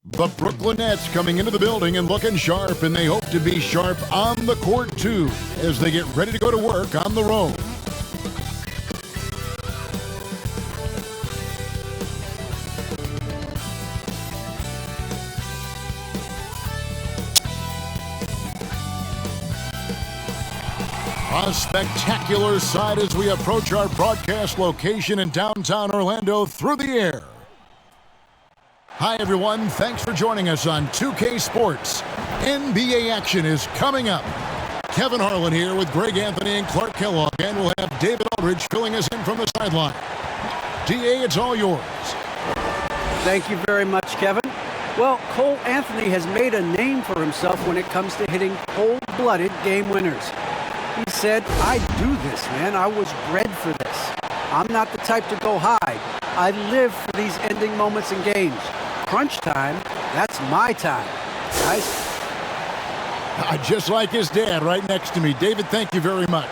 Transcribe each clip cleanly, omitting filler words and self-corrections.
The Brooklyn Nets coming into the building and looking sharp, and they hope to be sharp on the court too as they get ready to go to work on the road. A spectacular sight as we approach our broadcast location in downtown Orlando through the air. Hi everyone, thanks for joining us on 2K Sports. NBA action is coming up. Kevin Harlan here with Greg Anthony and Clark Kellogg, and we'll have David Aldridge filling us in from the sideline. DA, it's all yours. Thank you very much, Kevin. Well, Cole Anthony has made a name for himself when it comes to hitting cold-blooded game winners. He said, I do this, man. I was bred for this. I'm not the type to go hide. I live for these ending moments in games. Crunch time, that's my time. Guys? Just like his dad right next to me. David, thank you very much.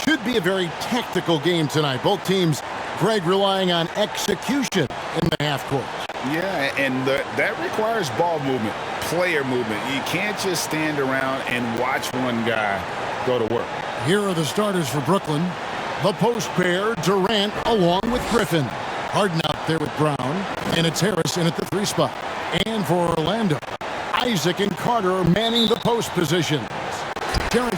Should be a very tactical game tonight. Both teams, Greg, relying on execution in the half court. Yeah, and that requires ball movement, player movement. You can't just stand around and watch one guy go to work. Here are the starters for Brooklyn. The post pair, Durant along with Griffin. Harden out there with Brown, and it's Harris in at the 3 spot. And for Orlando, Isaac and Carter are manning the post positions. Terrence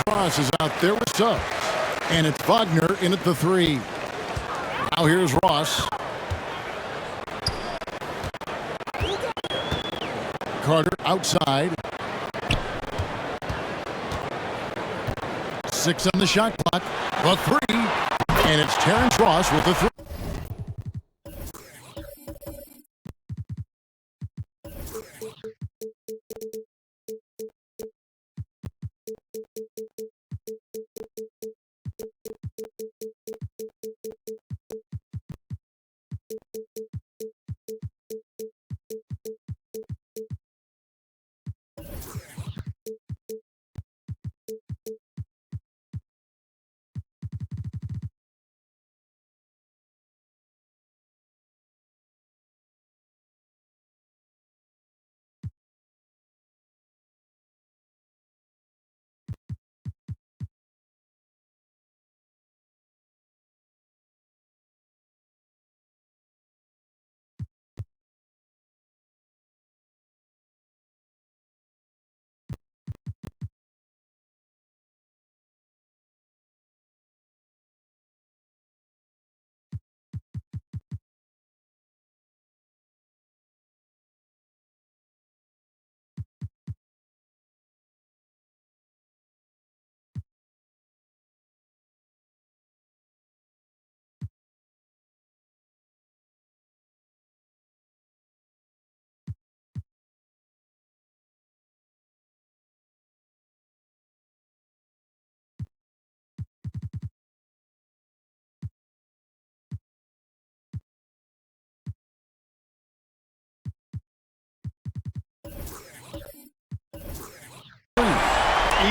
Cross is out there with subs. And it's Wagner in at the 3. Now here's Ross. Carter outside. 6 on the shot clock. The 3. And it's Terrence Ross with the 3.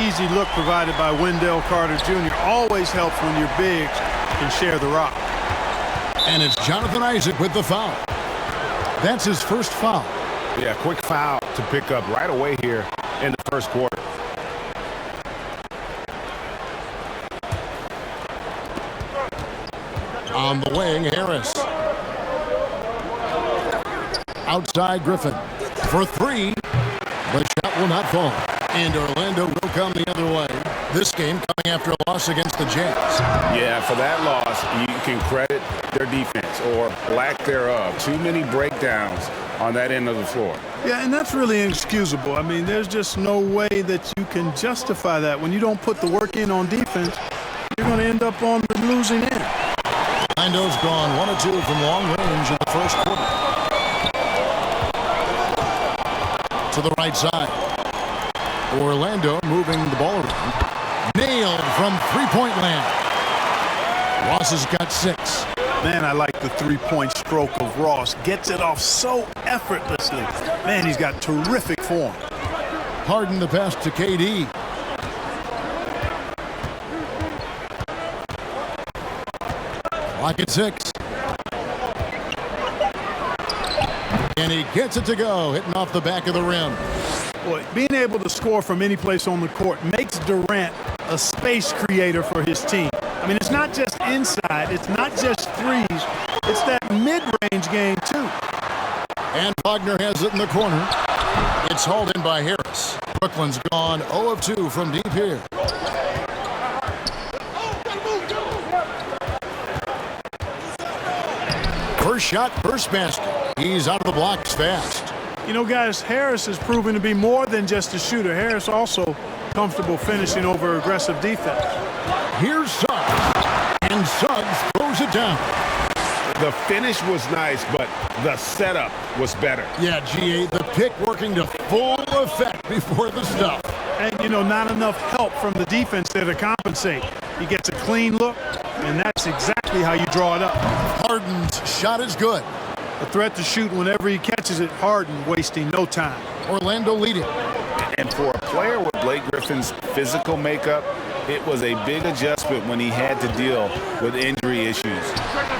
easy look provided by Wendell Carter Jr. always helps when your bigs can share the rock. And it's Jonathan Isaac with the foul. That's his first foul. Yeah, quick foul to pick up right away here in the first quarter. On the wing, Harris. Outside Griffin for three. The shot will not fall. And Orlando will come the other way. This game coming after a loss against the Jazz. Yeah, for that loss, you can credit their defense or lack thereof. Too many breakdowns on that end of the floor. Yeah, and that's really inexcusable. I mean, there's just no way that you can justify that. When you don't put the work in on defense, you're going to end up on the losing end. Orlando's gone 1 of 2 from long range in the first quarter. To the right side. Orlando moving the ball around. Nailed from three-point land. Ross has got 6. Man, I like the three-point stroke of Ross. Gets it off so effortlessly. Man, he's got terrific form. Harden the pass to KD. Clock at 6. And he gets it to go, hitting off the back of the rim. Boy, being able to score from any place on the court makes Durant a space creator for his team. I mean, it's not just inside, it's not just threes, it's that mid-range game too. And Wagner has it in the corner. It's hauled in by Harris. Brooklyn's gone 0 of 2 from deep here. First shot, first basket. He's out of the blocks fast. You know, guys, Harris has proven to be more than just a shooter. Harris also comfortable finishing over aggressive defense. Here's Suggs. And Suggs throws it down. The finish was nice, but the setup was better. Yeah, GA, the pick working to full effect before the stuff. And, you know, not enough help from the defense there to compensate. He gets a clean look, and that's exactly how you draw it up. Harden's shot is good. A threat to shoot whenever he catches it. Harden wasting no time. Orlando leading. And for a player with Blake Griffin's physical makeup, it was a big adjustment when he had to deal with injury issues.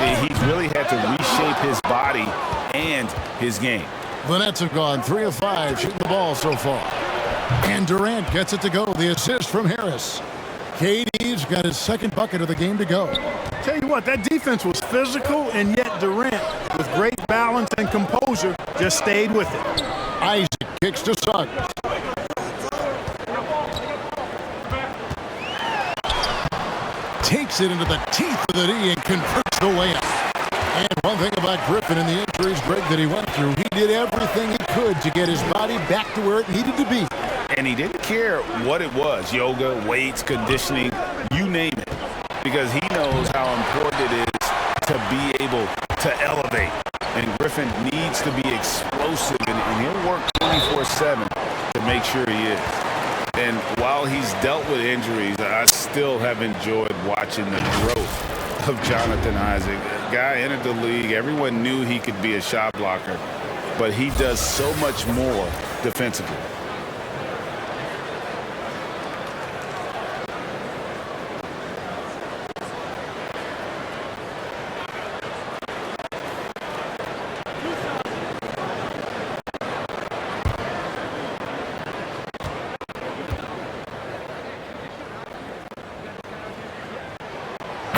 He really had to reshape his body and his game. The Nets have gone 3 of 5 shooting the ball so far. And Durant gets it to go. The assist from Harris. KD's got his second bucket of the game to go. Tell you what, that defense was physical, and yet Durant, with great balance and composure, just stayed with it. Isaac kicks to Suggs. Takes it into the teeth of the D and converts the layup. And one thing about Griffin and the injuries, Greg, that he went through, he did everything he could to get his body back to where it needed to be. And he didn't care what it was, yoga, weights, conditioning, you name it, because he knows how important it is to be able to elevate. And Griffin needs to be explosive, and he'll work 24/7 to make sure he is. And while he's dealt with injuries, I still have enjoyed watching the growth of Jonathan Isaac. A guy entered the league, everyone knew he could be a shot blocker, but he does so much more defensively.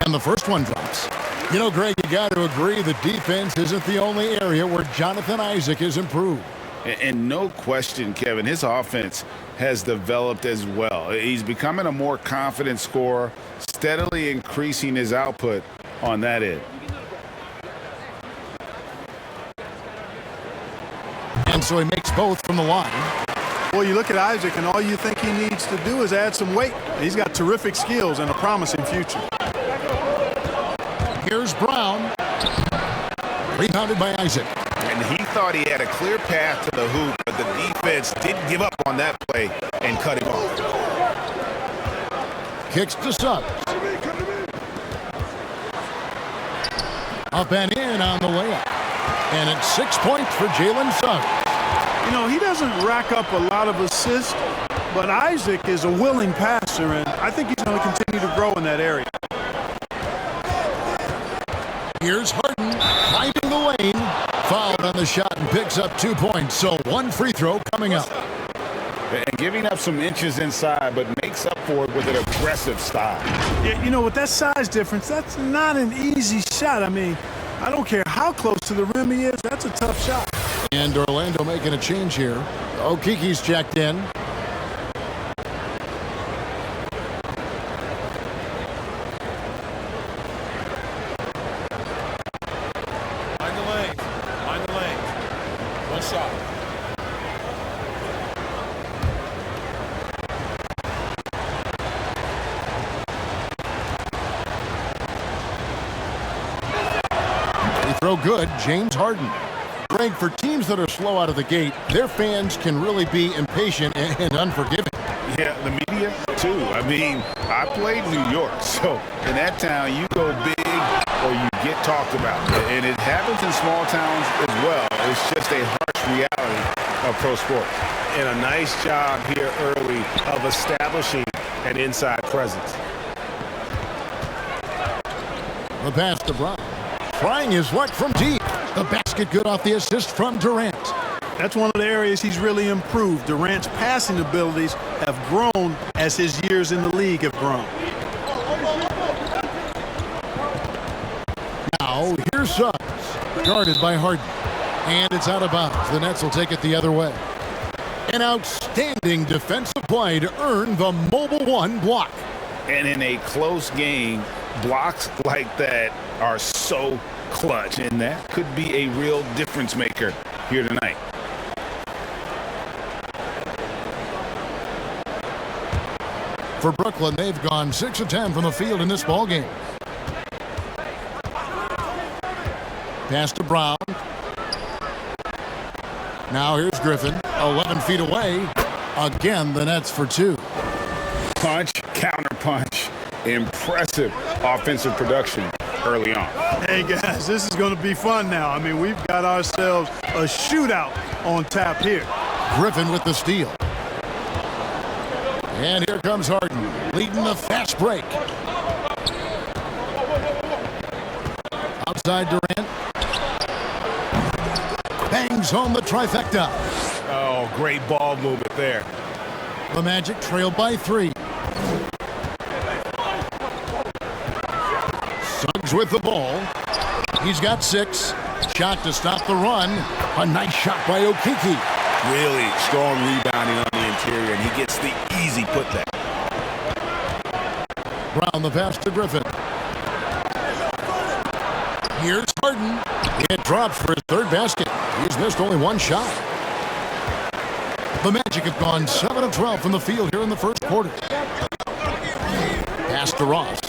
And the first one drops. You know, Greg, you got to agree the defense isn't the only area where Jonathan Isaac has improved. And no question, Kevin, his offense has developed as well. He's becoming a more confident scorer, steadily increasing his output on that end. And so he makes both from the line. Well, you look at Isaac, and all you think he needs to do is add some weight. He's got terrific skills and a promising future. Here's Brown. Rebounded by Isaac. And he thought he had a clear path to the hoop, but the defense didn't give up on that play and cut him off. Kicks to Suggs. Up and in on the layup. And it's 6 points for Jalen Suggs. You know, he doesn't rack up a lot of assists, but Isaac is a willing passer, and I think he's going to continue to grow in that area. Here's Harden finding the lane. Fouled on the shot and picks up 2 points. So one free throw coming up. And giving up some inches inside, but makes up for it with an aggressive style. Yeah, you know, with that size difference, that's not an easy shot. I mean, I don't care how close to the rim he is. That's a tough shot. And Orlando making a change here. Okiki's checked in. Find the lane. Find the lane. One shot. Free throw good, James Harden. Greg, for teams that are slow out of the gate, their fans can really be impatient and unforgiving. Yeah, the media, too. I mean, I played New York, so in that town, you go big or you get talked about. And it happens in small towns as well. It's just a harsh reality of pro sports. And a nice job here early of establishing an inside presence. The pass to Brown. Trying his luck from deep. The basket good off the assist from Durant. That's one of the areas he's really improved. Durant's passing abilities have grown as his years in the league have grown. Now, here's Suggs. Guarded by Harden. And it's out of bounds. The Nets will take it the other way. An outstanding defensive play to earn the Mobile One block. And in a close game, blocks like that are so clutch, and that could be a real difference maker here tonight. For Brooklyn, they've gone 6 of 10 from the field in this ballgame. Pass to Brown. Now here's Griffin, 11 feet away. Again, the Nets for 2. Punch, counter punch, impressive offensive production early on. Hey guys, this is going to be fun now. I mean, we've got ourselves a shootout on tap here. Griffin with the steal. And here comes Harden, leading the fast break. Outside Durant. Bangs home the trifecta. Oh, great ball movement there. The Magic trailed by 3. Suggs with the ball. He's got 6. Shot to stop the run. A nice shot by Okiki. Really strong rebounding on the interior, and he gets the easy putback. Brown the pass to Griffin. Here's Harden. It drops for his 3rd basket. He's missed only 1 shot. The Magic have gone 7 of 12 from the field here in the first quarter. Pass to Ross.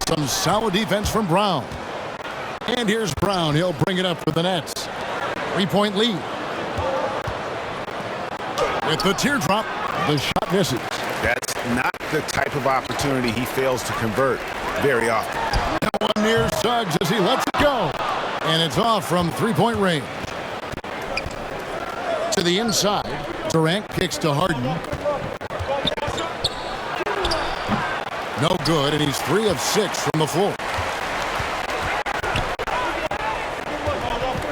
Some solid defense from Brown. And here's Brown. He'll bring it up for the Nets. 3-point lead. With the teardrop, the shot misses. That's not the type of opportunity he fails to convert very often. That one near Suggs as he lets it go. And it's off from 3-point range. To the inside. Durant kicks to Harden. No good, and he's 3 of 6 from the floor.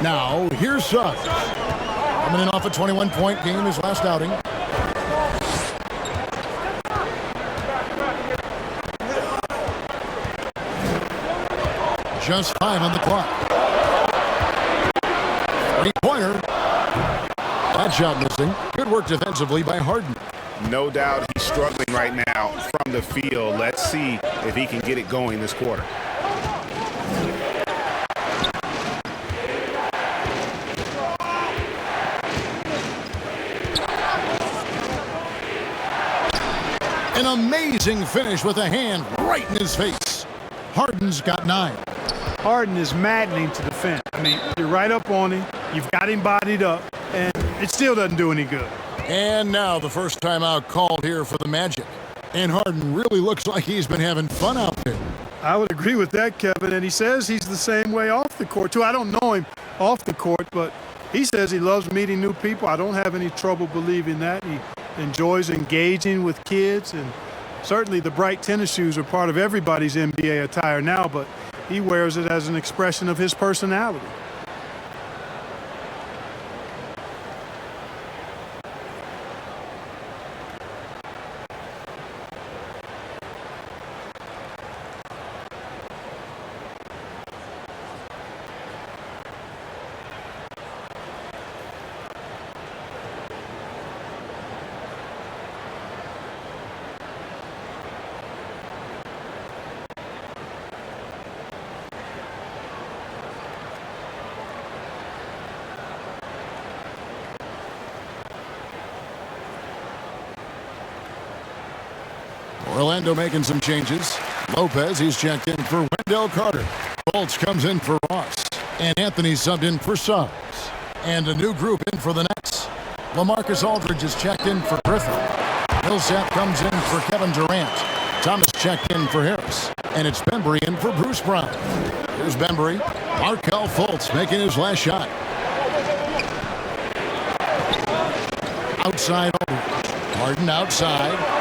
Now, here's Suggs. Coming in off a 21-point game his last outing. Just 5 on the clock. 3-pointer. That shot missing. Good work defensively by Harden. No doubt he's struggling right now from the field. Let's see if he can get it going this quarter. An amazing finish with a hand right in his face. Harden's got 9. Harden is maddening to defend. I mean, you're right up on him. You've got him bodied up, and it still doesn't do any good. And now the first timeout called here for the Magic. And Harden really looks like he's been having fun out there. I would agree with that, Kevin. And he says he's the same way off the court, too. I don't know him off the court, but he says he loves meeting new people. I don't have any trouble believing that. He enjoys engaging with kids, and certainly the bright tennis shoes are part of everybody's NBA attire now, but he wears it as an expression of his personality. Orlando making some changes. Lopez, he's checked in for Wendell Carter. Fultz comes in for Ross. And Anthony subbed in for Suggs. And a new group in for the Nets. LaMarcus Aldridge is checked in for Griffin. Millsap comes in for Kevin Durant. Thomas checked in for Harris. And it's Bembry in for Bruce Brown. Here's Bembry. Markelle Fultz making his last shot. Outside Aldridge. Harden outside.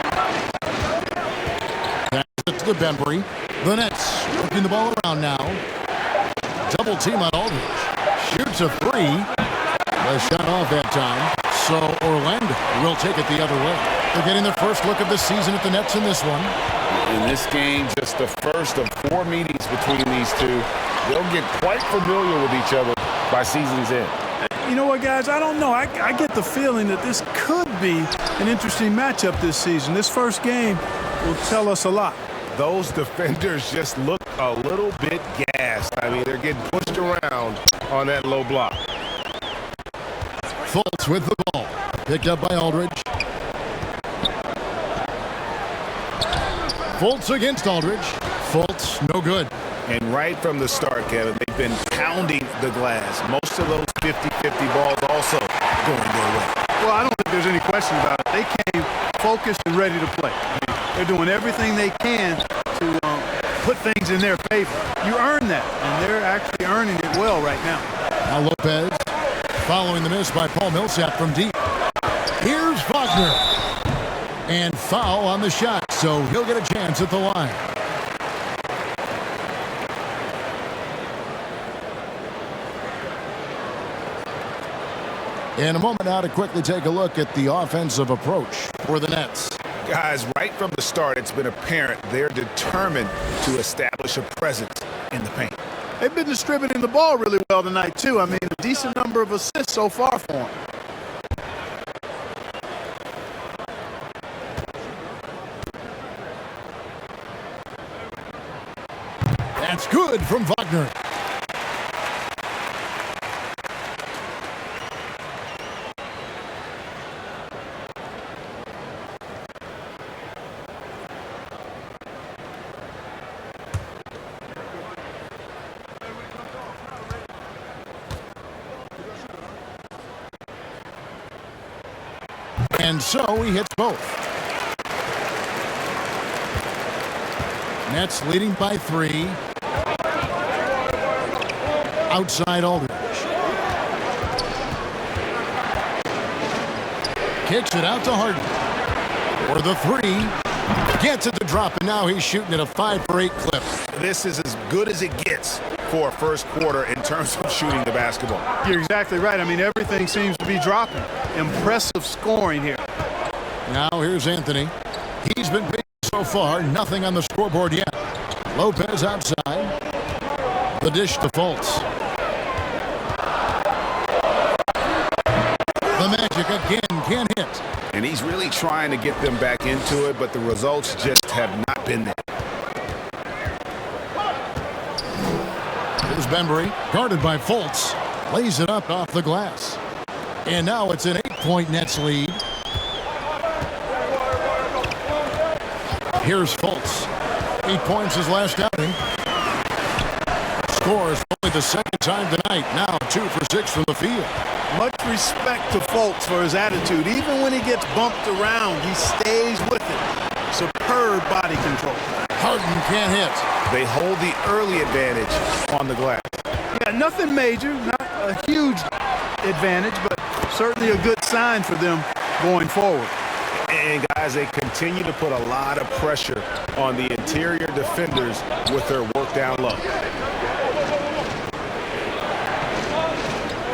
To Bembry. The Nets working the ball around now. Double team on Aldridge. Shoots a three. The shot off that time. So Orlando will take it the other way. They're getting their first look of the season at the Nets in this one. In this game, just the first of 4 meetings between these two. They'll get quite familiar with each other by season's end. You know what, guys? I don't know. I get the feeling that this could be an interesting matchup this season. This first game will tell us a lot. Those defenders just look a little bit gassed. I mean, they're getting pushed around on that low block. Fultz with the ball. Picked up by Aldridge. Fultz against Aldridge. Fultz, no good. And right from the start, Kevin, they've been pounding the glass. Most of those 50-50 balls also going their way. Well, I don't think there's any question about it. They came focused and ready to play. They're doing everything they can to put things in their favor. You earn that, and they're actually earning it well right now. Now Lopez following the miss by Paul Millsap from deep. Here's Wagner. And foul on the shot, so he'll get a chance at the line. In a moment now to quickly take a look at the offensive approach for the Nets. Guys, right from the start, it's been apparent they're determined to establish a presence in the paint. They've been distributing the ball really well tonight, too. I mean, a decent number of assists so far for them. That's good from Wagner. And so he hits both. Nets leading by 3. Outside Aldridge. Kicks it out to Harden. For the 3. Gets it to drop, and now he's shooting at a 5 for 8 clip. This is as good as it gets for a first quarter in terms of shooting the basketball. You're exactly right. I mean, everything seems to be dropping. Impressive scoring here. Now here's Anthony. He's been big so far. Nothing on the scoreboard yet. Lopez outside. The dish to Fultz. The Magic again can't hit. And he's really trying to get them back into it, but the results just have not been there. Here's Bembry, guarded by Fultz. Lays it up off the glass. And now it's an 8-point Nets lead. Here's Fultz. 8 points his last outing. Scores only the second time tonight. Now 2 for 6 from the field. Much respect to Fultz for his attitude. Even when he gets bumped around, he stays with it. Superb body control. Harden can't hit. They hold the early advantage on the glass. Yeah, nothing major, not a huge advantage, but certainly a good sign for them going forward. And guys, they continue to put a lot of pressure on the interior defenders with their work down low.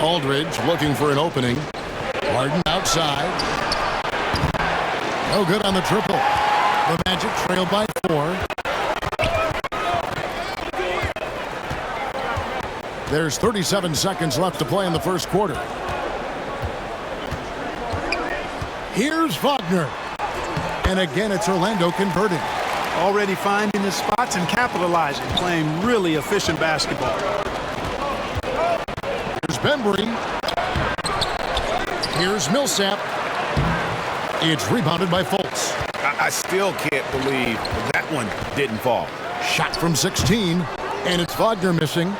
Aldridge looking for an opening. Harden outside. No good on the triple. The Magic trail by 4. There's 37 seconds left to play in the first quarter. Here's Wagner. And again, it's Orlando converting. Already finding the spots and capitalizing, playing really efficient basketball. Here's Bembry. Here's Millsap. It's rebounded by Fultz. I still can't believe that one didn't fall. Shot from 16, and it's Wagner missing.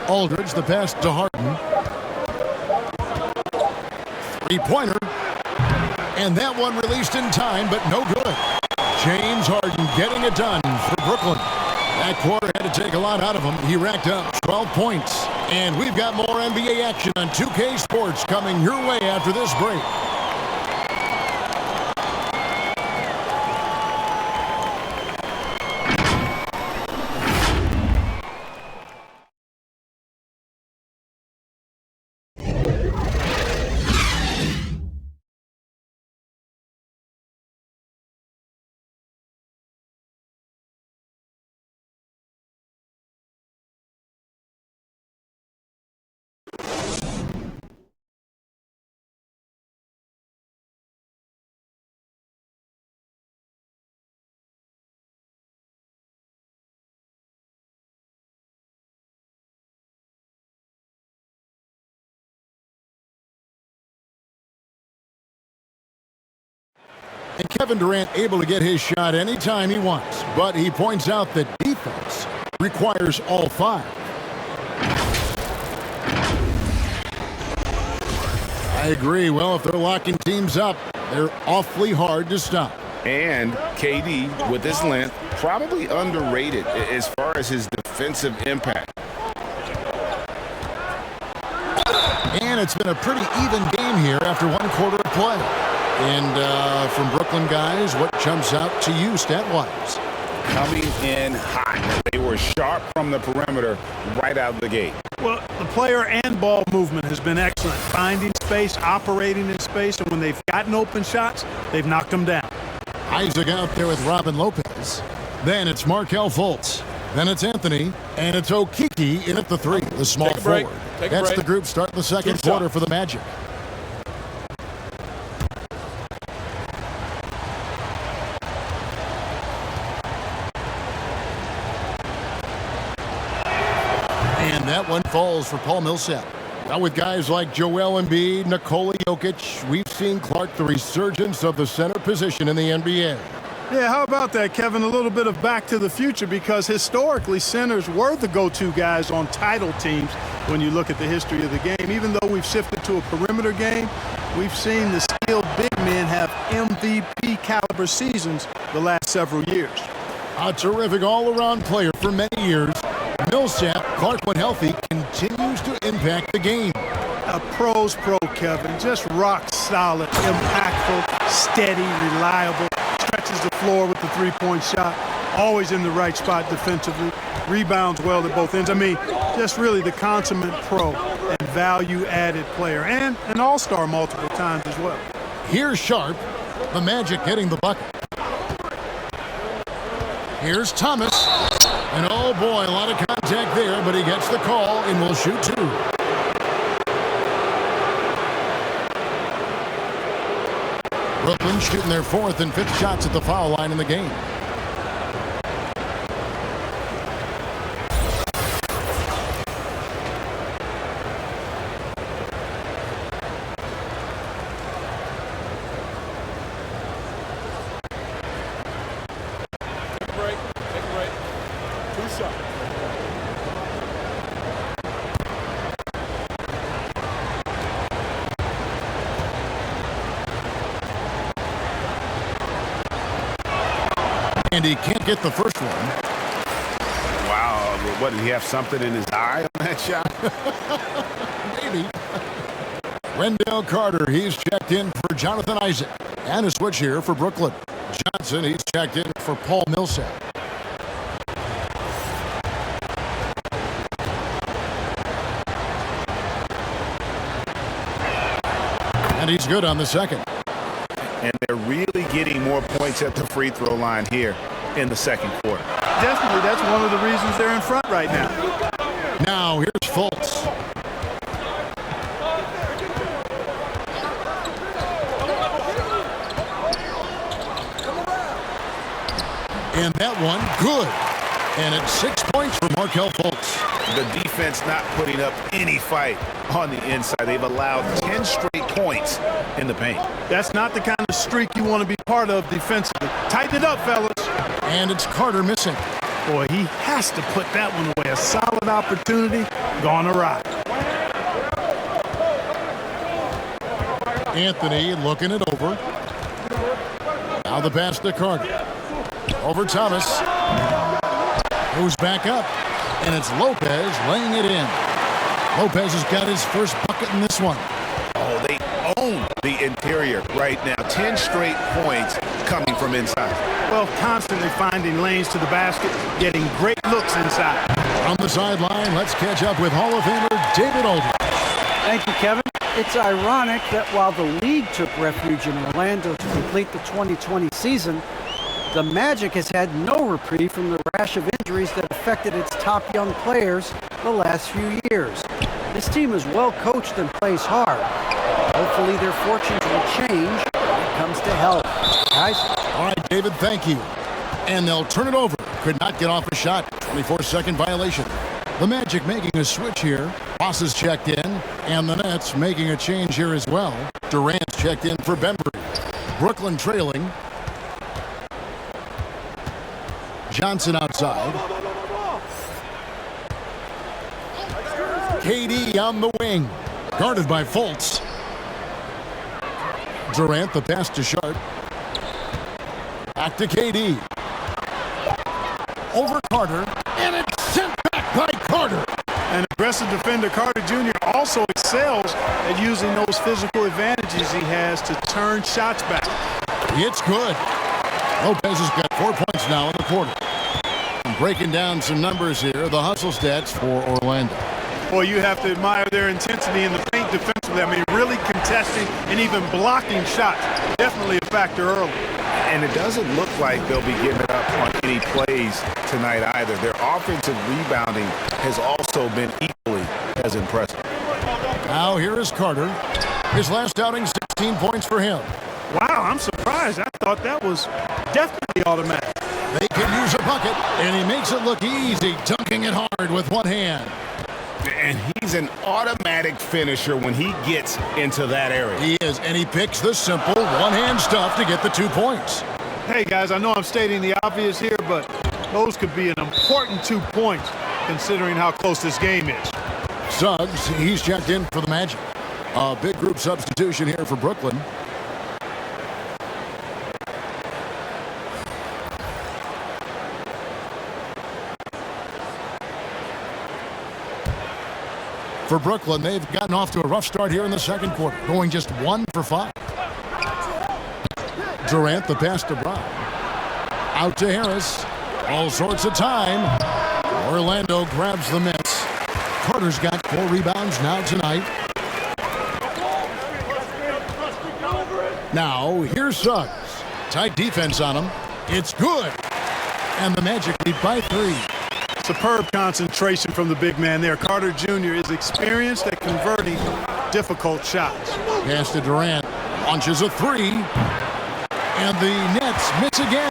Aldridge, the pass to Harden. Three-pointer. And that one released in time, but no good. James Harden getting it done for Brooklyn. That quarter had to take a lot out of him. He racked up 12 points. And we've got more NBA action on 2K Sports coming your way after this break. And Kevin Durant able to get his shot anytime he wants, but he points out that defense requires all 5. I agree. Well, if they're locking teams up, they're awfully hard to stop. And KD, with his length, probably underrated as far as his defensive impact. And it's been a pretty even game here after 1 quarter of play. And from Brooklyn guys, what jumps out to you stat-wise? Coming in hot. They were sharp from the perimeter right out of the gate. Well, the player and ball movement has been excellent. Finding space, operating in space, and when they've gotten open shots, they've knocked them down. Isaac out there with Robin Lopez. Then it's Markelle Fultz. Then it's Anthony. And it's Okeke in at the 3, the small forward. That's the group starting the second quarter for the Magic. And that one falls for Paul Millsap. Now with guys like Joel Embiid, Nikola Jokic, we've seen, Clark, the resurgence of the center position in the NBA. Yeah, how about that, Kevin? A little bit of back to the future, because historically centers were the go-to guys on title teams when you look at the history of the game. Even though we've shifted to a perimeter game, we've seen the skilled big men have MVP caliber seasons the last several years. A terrific all-around player for many years. Millsap, Clark when healthy, continues to impact the game. A pro's pro, Kevin. Just rock solid, impactful, steady, reliable. Stretches the floor with the three-point shot. Always in the right spot defensively. Rebounds well at both ends. I mean, just really the consummate pro and value-added player. And an all-star multiple times as well. Here's Sharp. The Magic getting the bucket. Here's Thomas. And oh boy, a lot of contact there, but he gets the call and will shoot 2. Brooklyn shooting their 4th and 5th shots at the foul line in the game. And he can't get the first one. Wow, what, did he have something in his eye on that shot? Maybe. Wendell Carter, he's checked in for Jonathan Isaac. And a switch here for Brooklyn. Johnson, he's checked in for Paul Millsap. And he's good on the second. And they're really getting more points at the free throw line here in the second quarter. Definitely, that's one of the reasons they're in front right now. Now, here's Fultz. And that one, good. And it's 6 points for Markelle Fultz. The defense not putting up any fight on the inside. They've allowed 10 straight points in the paint. That's not the kind of streak you want to be part of defensively. Tighten it up, fellas. And it's Carter missing. Boy, he has to put that one away. A solid opportunity gone awry. Anthony looking it over. Now the pass to Carter. Over Thomas. Goes back up. And it's Lopez laying it in. Lopez has got his first bucket in this one. Oh, they own the interior right now. 10 straight points coming from inside. Well, constantly finding lanes to the basket, getting great looks inside. On the sideline, let's catch up with Hall of Famer David Aldridge. Thank you, Kevin. It's ironic that while the league took refuge in Orlando to complete the 2020 season, the Magic has had no reprieve from the rash of injuries that affected its top young players the last few years. This team is well coached and plays hard. Hopefully their fortunes will change when it comes to health. Guys? All right, David, thank you. And they'll turn it over. Could not get off a shot. 24-second violation. The Magic making a switch here. Ross is checked in. And the Nets making a change here as well. Durant's checked in for Bembry. Brooklyn trailing. Johnson outside. KD on the wing. Guarded by Fultz. Durant, the pass to Sharp. Back to KD. Over Carter. And it's sent back by Carter. An aggressive defender, Carter Jr. also excels at using those physical advantages he has to turn shots back. It's good. Lopez has got 4 points now in the quarter. Breaking down some numbers here, the hustle stats for Orlando. Boy, you have to admire their intensity in the paint defensively. I mean, really contesting and even blocking shots. Definitely a factor early. And it doesn't look like they'll be getting it up on any plays tonight either. Their offensive rebounding has also been equally as impressive. Now here is Carter. His last outing, 16 points for him. Wow, I'm surprised. I thought that was definitely automatic. They can use a bucket, and he makes it look easy, dunking it hard with one hand. And he's an automatic finisher when he gets into that area. He is, and he picks the simple one-hand stuff to get the 2 points. Hey, guys, I know I'm stating the obvious here, but those could be an important 2 points considering how close this game is. Suggs, he's checked in for the Magic. A big group substitution here for Brooklyn. For Brooklyn, they've gotten off to a rough start here in the second quarter, going just 1 for 5. Durant, the pass to Brown. Out to Harris. All sorts of time. Orlando grabs the miss. Carter's got 4 rebounds now tonight. Now, here's Suggs. Tight defense on him. It's good. And the Magic lead by 3. Superb concentration from the big man there. Carter Jr. is experienced at converting difficult shots. Pass to Durant. Launches a 3. And the Nets miss again.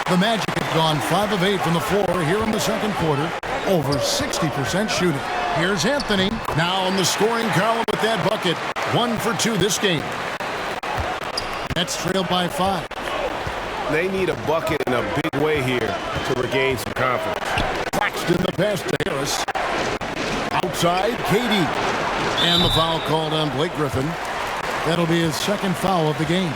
The Magic have gone 5 of 8 from the floor here in the second quarter. Over 60% shooting. Here's Anthony. Now on the scoring column with that bucket. 1 for 2 this game. Nets trailed by 5. They need a bucket in a big way here to regain some confidence. Claxton, the pass to Harris. Outside, KD. And the foul called on Blake Griffin. That'll be his second foul of the game.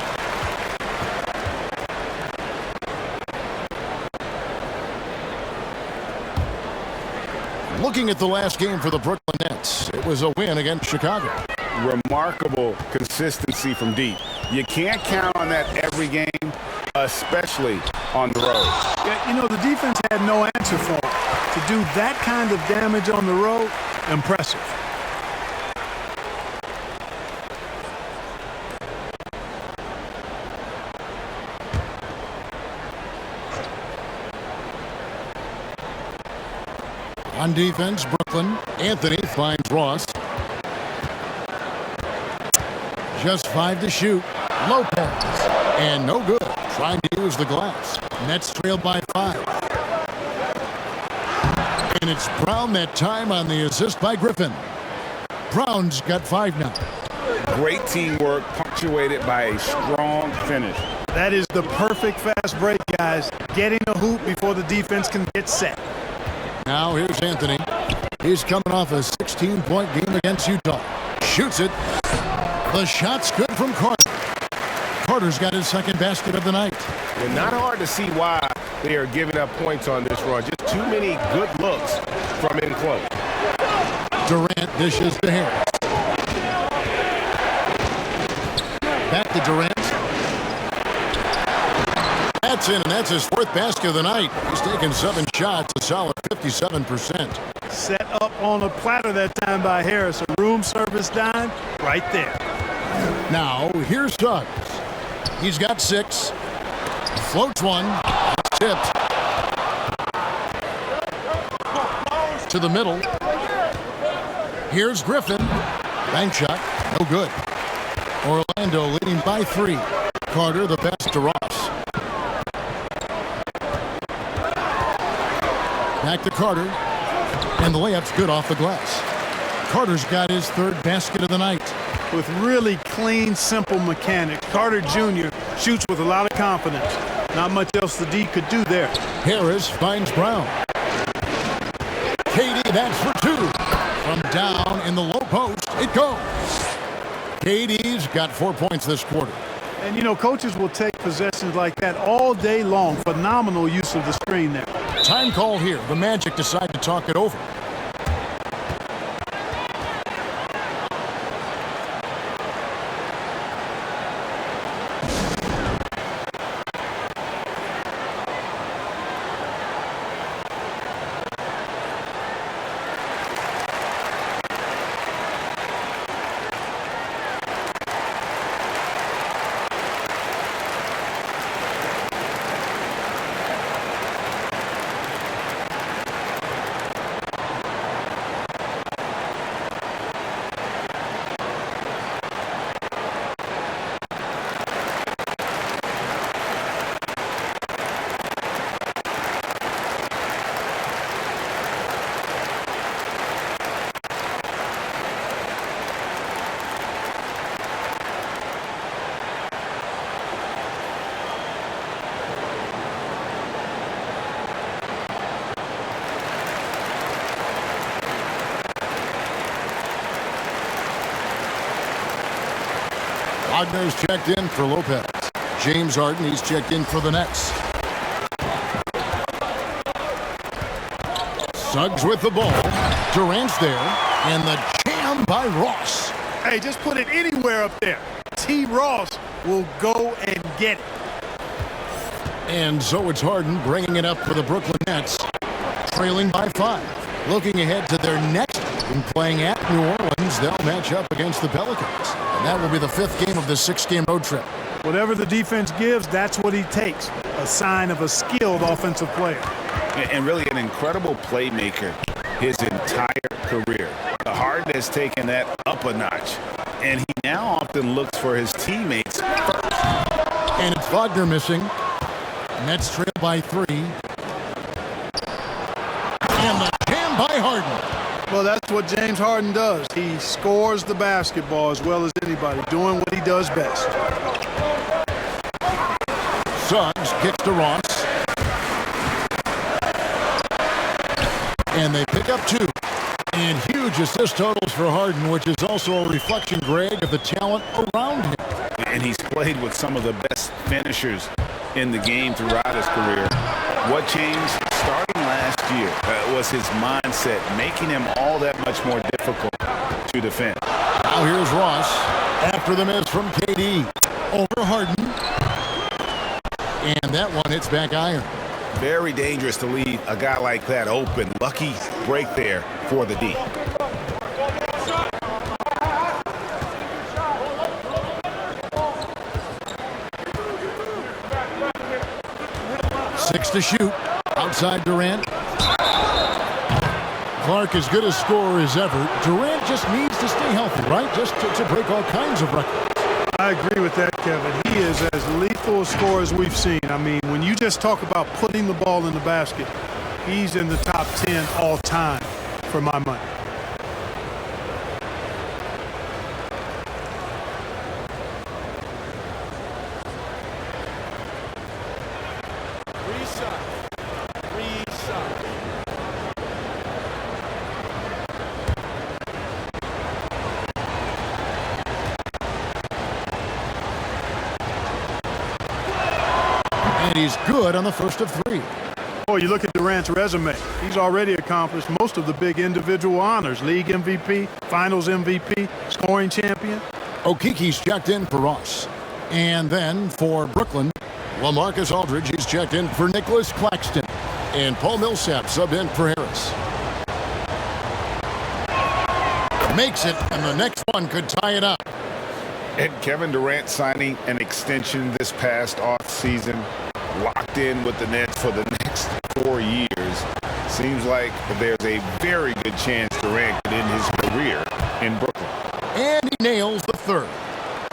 Looking at the last game for the Brooklyn Nets, it was a win against Chicago. Remarkable consistency from deep. You can't count on that every game, especially on the road. Yeah, you know, the defense had no answer for it. To do that kind of damage on the road, impressive. On defense, Brooklyn, Anthony finds Ross. Just 5 to shoot. Lopez. And no good. Trying to use the glass. Nets trailed by 5. And it's Brown that time on the assist by Griffin. Brown's got 5 now. Great teamwork punctuated by a strong finish. That is the perfect fast break, guys. Getting a hoop before the defense can get set. Now here's Anthony. He's coming off a 16-point game against Utah. Shoots it. The shot's good from Carter. Carter's got his second basket of the night. And not hard to see why they are giving up points on this run. Just too many good looks from in close. Durant dishes to Harris. Back to Durant. That's in, and that's his 4th basket of the night. He's taken 7 shots, a solid 57%. Set up on a platter that time by Harris. A room service dime right there. Now, here's Suggs. He's got 6. Floats one. Tipped. To the middle. Here's Griffin. Bank shot. No good. Orlando leading by 3. Carter the pass to Ross. Back to Carter. And the layup's good off the glass. Carter's got his 3rd basket of the night. With really clean, simple mechanics, Carter Jr. shoots with a lot of confidence. Not much else the D could do there. Harris finds Brown. KD, that's for 2. From down in the low post, it goes. KD's got 4 points this quarter. And, you know, coaches will take possessions like that all day long. Phenomenal use of the screen there. Time call here. The Magic decide to talk it over. Wagner's checked in for Lopez. James Harden, he's checked in for the Nets. Suggs with the ball. Durant's there. And the jam by Ross. Hey, just put it anywhere up there. T. Ross will go and get it. And so it's Harden bringing it up for the Brooklyn Nets. Trailing by 5. Looking ahead to their next game, playing at New Orleans, they'll match up against the Pelicans. And that will be the 5th game of the 6-game road trip. Whatever the defense gives, that's what he takes. A sign of a skilled offensive player. And really an incredible playmaker his entire career. Harden has taken that up a notch. And he now often looks for his teammates first. And it's Wagner missing. Nets trail by 3. And the jam by Harden. Well, that's what James Harden does. He scores the basketball as well as anybody, doing what he does best. Suggs kicks to Ross. And they pick up 2. And huge assist totals for Harden, which is also a reflection, Greg, of the talent around him. And he's played with some of the best finishers in the game throughout his career. What changed starting last year was his mindset, making him all that much more difficult to defend. Now here's Ross after the miss from KD. Over Harden. And that one hits back iron. Very dangerous to leave a guy like that open. Lucky break there for the D. Six to shoot. Outside Durant. Clark as good a scorer as ever. Durant just needs to stay healthy, right? Just to break all kinds of records. I agree with that, Kevin. He is as lethal a scorer as we've seen. I mean, when you just talk about putting the ball in the basket, he's in the top 10 all time for my money. And he's good on the first of three. Boy, you look at Durant's resume. He's already accomplished most of the big individual honors. League MVP, Finals MVP, scoring champion. Okiki's checked in for Ross. And then for Brooklyn, LaMarcus Aldridge is checked in for Nicholas Claxton. And Paul Millsap subbed in for Harris. Makes it, and the next one could tie it up. And Kevin Durant signing an extension this past offseason, locked in with the Nets for the next 4 years. Seems like there's a very good chance Durant could end his career in Brooklyn. And he nails the third.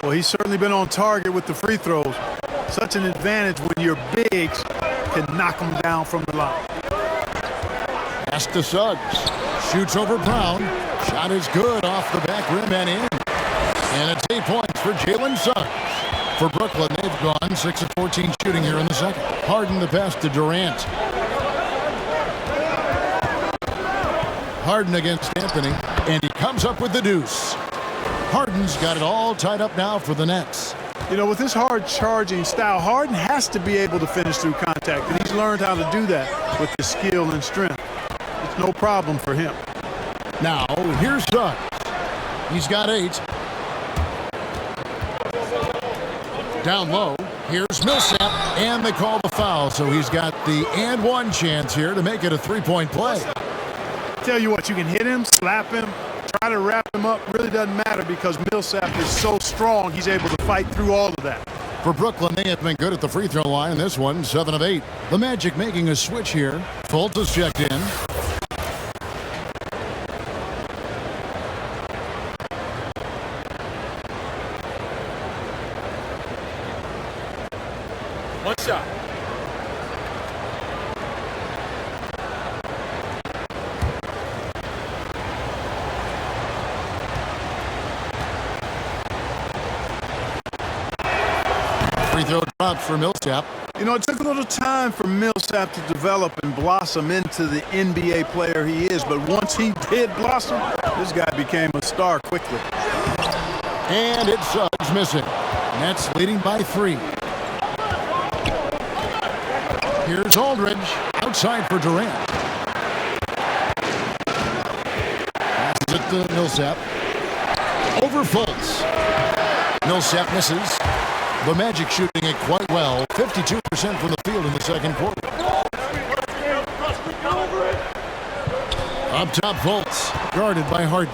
Well, he's certainly been on target with the free throws. Such an advantage when your bigs can knock them down from the line. Pass to Suggs. Shoots over Brown. Shot is good off the back rim and in. And it's 8 points for Jalen Suggs. For Brooklyn, they've gone 6 of 14 shooting here in the second. Harden the pass to Durant. Harden against Anthony, and he comes up with the deuce. Harden's got it all tied up now for the Nets. You know, with his hard charging style, Harden has to be able to finish through contact, and he's learned how to do that with his skill and strength. It's no problem for him. Now, here's Suggs. He's got 8. Down low, here's Millsap, and they call the foul, so he's got the and one chance here to make it a three-point play. Tell you what, you can hit him, slap him, try to wrap him up, really doesn't matter because Millsap is so strong, he's able to fight through all of that. For Brooklyn, they have been good at the free throw line in this one, 7 of 8. The Magic making a switch here. Fultz is checked in. One shot. Free throw drops for Millsap. You know, it took a little time for Millsap to develop and blossom into the NBA player he is, but once he did blossom, this guy became a star quickly. And it's Suggs missing. Nets leading by 3. Here's Aldridge, outside for Durant. Passes it to Millsap. Over Fultz. Millsap misses. The Magic shooting it quite well. 52% from the field in the second quarter. Up top, Fultz, guarded by Harden.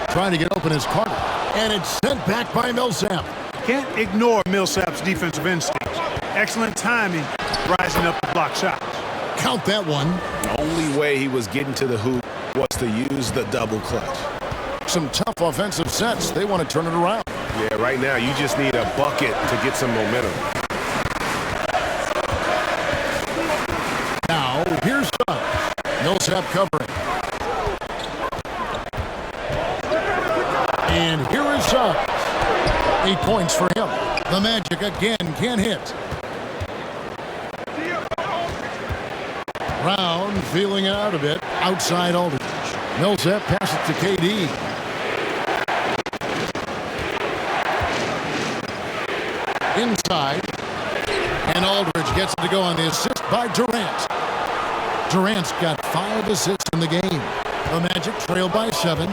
Trying to get open his Carter. And it's sent back by Millsap. Can't ignore Millsap's defensive instincts. Excellent timing, rising up to block shots. Count that one. The only way he was getting to the hoop was to use the double clutch. Some tough offensive sets. They want to turn it around. Yeah, right now you just need a bucket to get some momentum. Now, here's Suggs. Millsap covering. And here is Suggs. 8 points for him. The Magic again can't hit. Brown feeling it out a bit. Outside Aldridge. Millsap passes it to KD. Inside. And Aldridge gets it to go on the assist by Durant. Durant's got 5 assists in the game. The Magic trail by 7.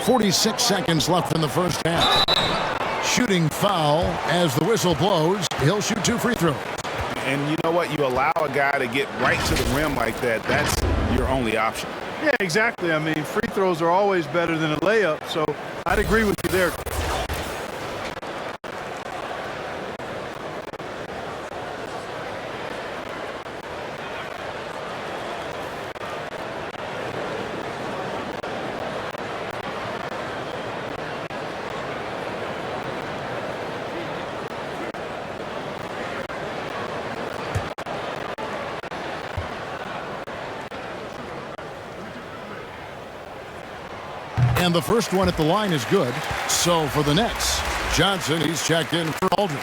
46 seconds left in the first half. Shooting foul as the whistle blows. He'll shoot 2 free throws. And you know what? You allow a guy to get right to the rim like that. That's your only option. Yeah, exactly. I mean, free throws are always better than a layup, so I'd agree with you there. And the first one at the line is good. So for the Nets, Johnson, he's checked in for Aldridge.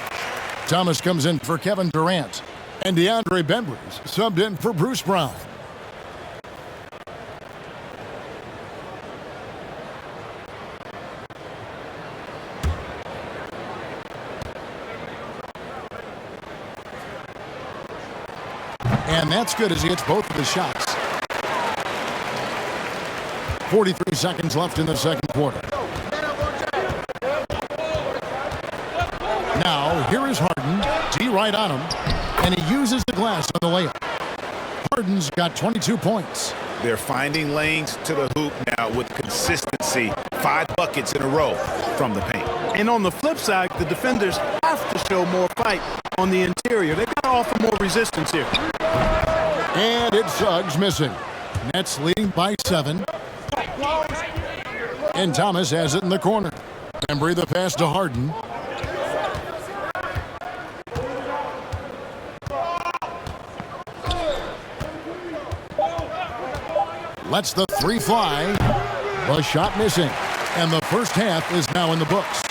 Thomas comes in for Kevin Durant. And DeAndre Bembry's subbed in for Bruce Brown. And that's good as he hits both of his shots. 43 seconds left in the second quarter. Now, here is Harden. D right on him. And he uses the glass on the layup. Harden's got 22 points. They're finding lanes to the hoop now with consistency. 5 buckets in a row from the paint. And on the flip side, the defenders have to show more fight on the interior. They've got to offer more resistance here. And it's Suggs missing. Nets leading by 7. And Thomas has it in the corner. Bembry the pass to Harden. Lets the 3 fly. The shot missing. And the first half is now in the books.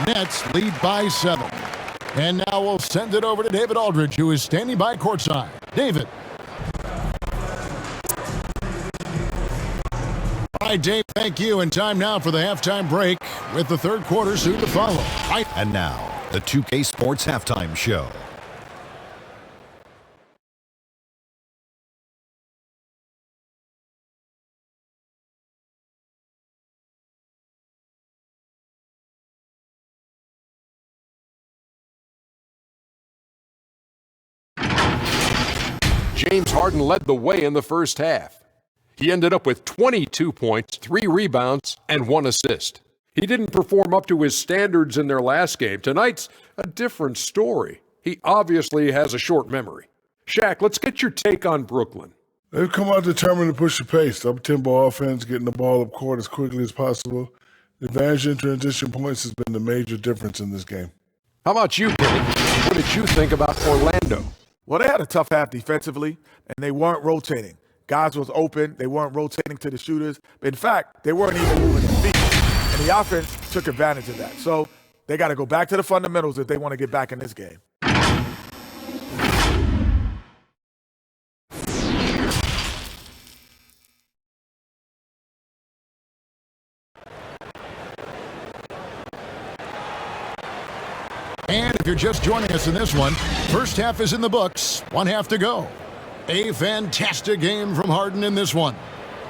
Nets lead by 7. And now we'll send it over to David Aldridge, who is standing by courtside. David. All right, Dave, thank you. And time now for the halftime break with the third quarter soon to follow. And now, the 2K Sports Halftime Show. James Harden led the way in the first half. He ended up with 22 points, 3 rebounds, and 1 assist. He didn't perform up to his standards in their last game. Tonight's a different story. He obviously has a short memory. Shaq, let's get your take on Brooklyn. They've come out determined to push the pace. The up-tempo offense, getting the ball up court as quickly as possible. The advantage in transition points has been the major difference in this game. How about you, Kenny? What did you think about Orlando? Well, they had a tough half defensively, and they weren't rotating. Guys was open. They weren't rotating to the shooters. In fact, they weren't even moving their feet. And the offense took advantage of that. So they got to go back to the fundamentals if they want to get back in this game. And if you're just joining us in this one, first half is in the books. 1 half to go. A fantastic game from Harden in this one.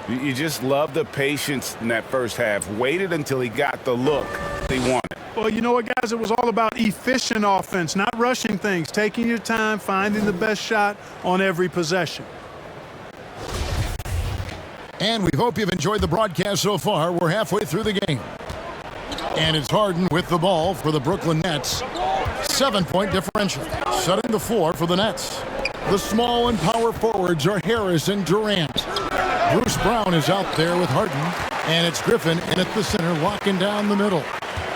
You just love the patience in that first half. Waited until he got the look they wanted. Well, you know what, guys? It was all about efficient offense, not rushing things, taking your time, finding the best shot on every possession. And we hope you've enjoyed the broadcast so far. We're halfway through the game. And it's Harden with the ball for the Brooklyn Nets. 7-point differential, setting the floor for the Nets. The small and power forwards are Harris and Durant. Bruce Brown is out there with Harden, and it's Griffin in at the center, locking down the middle.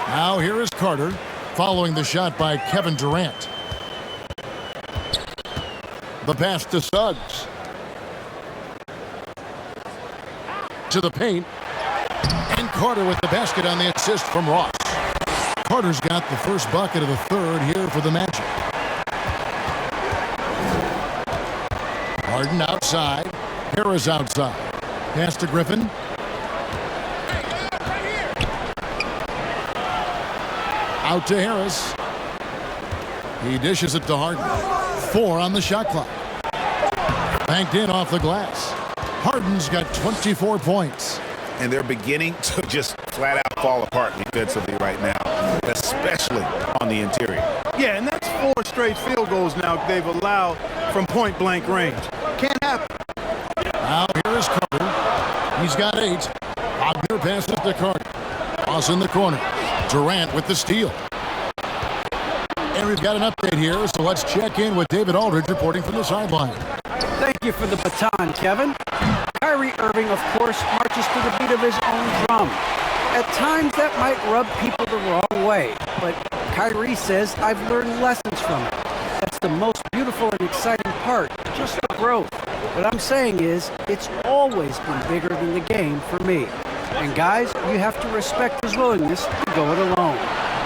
Now here is Carter, following the shot by Kevin Durant. The pass to Suggs. To the paint. And Carter with the basket on the assist from Ross. Carter's got the first bucket of the third here for the Magic. Harden outside. Harris outside. Pass to Griffin. Out to Harris. He dishes it to Harden. 4 on the shot clock. Banked in off the glass. Harden's got 24 points. And they're beginning to just flat out fall apart defensively right now, especially on the interior. Yeah, and that's 4 straight field goals now they've allowed from point-blank range. Can't happen. Now here is Carter. He's got 8. Wagner passes to Carter. Toss in the corner. Durant with the steal. And we've got an update here, so let's check in with David Aldridge reporting from the sideline. Thank you for the baton, Kevin. Kyrie Irving, of course, marches to the beat of his own drum. At times, that might rub people the wrong way, but Kyrie says, I've learned lessons from it. That's the most beautiful and exciting part, just the growth. What I'm saying is, it's always been bigger than the game for me. And guys, you have to respect his willingness to go it alone.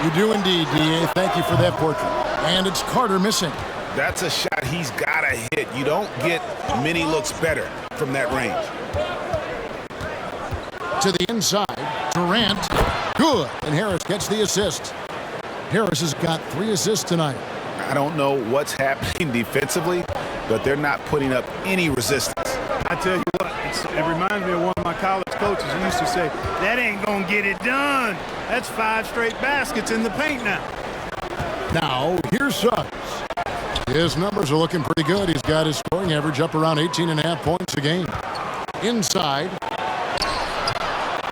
You do indeed, D.A. Thank you for that portrait. And it's Carter missing. That's a shot he's got to hit. You don't get many looks better from that range. To the inside, Durant. Good. And Harris gets the assist. Harris has got 3 assists tonight. I don't know what's happening defensively, but they're not putting up any resistance. I tell you what, it reminds me of one of my college coaches who used to say, that ain't going to get it done. That's 5 straight baskets in the paint now. Now, here's Suggs. His numbers are looking pretty good. He's got his scoring average up around 18.5 points a game. Inside.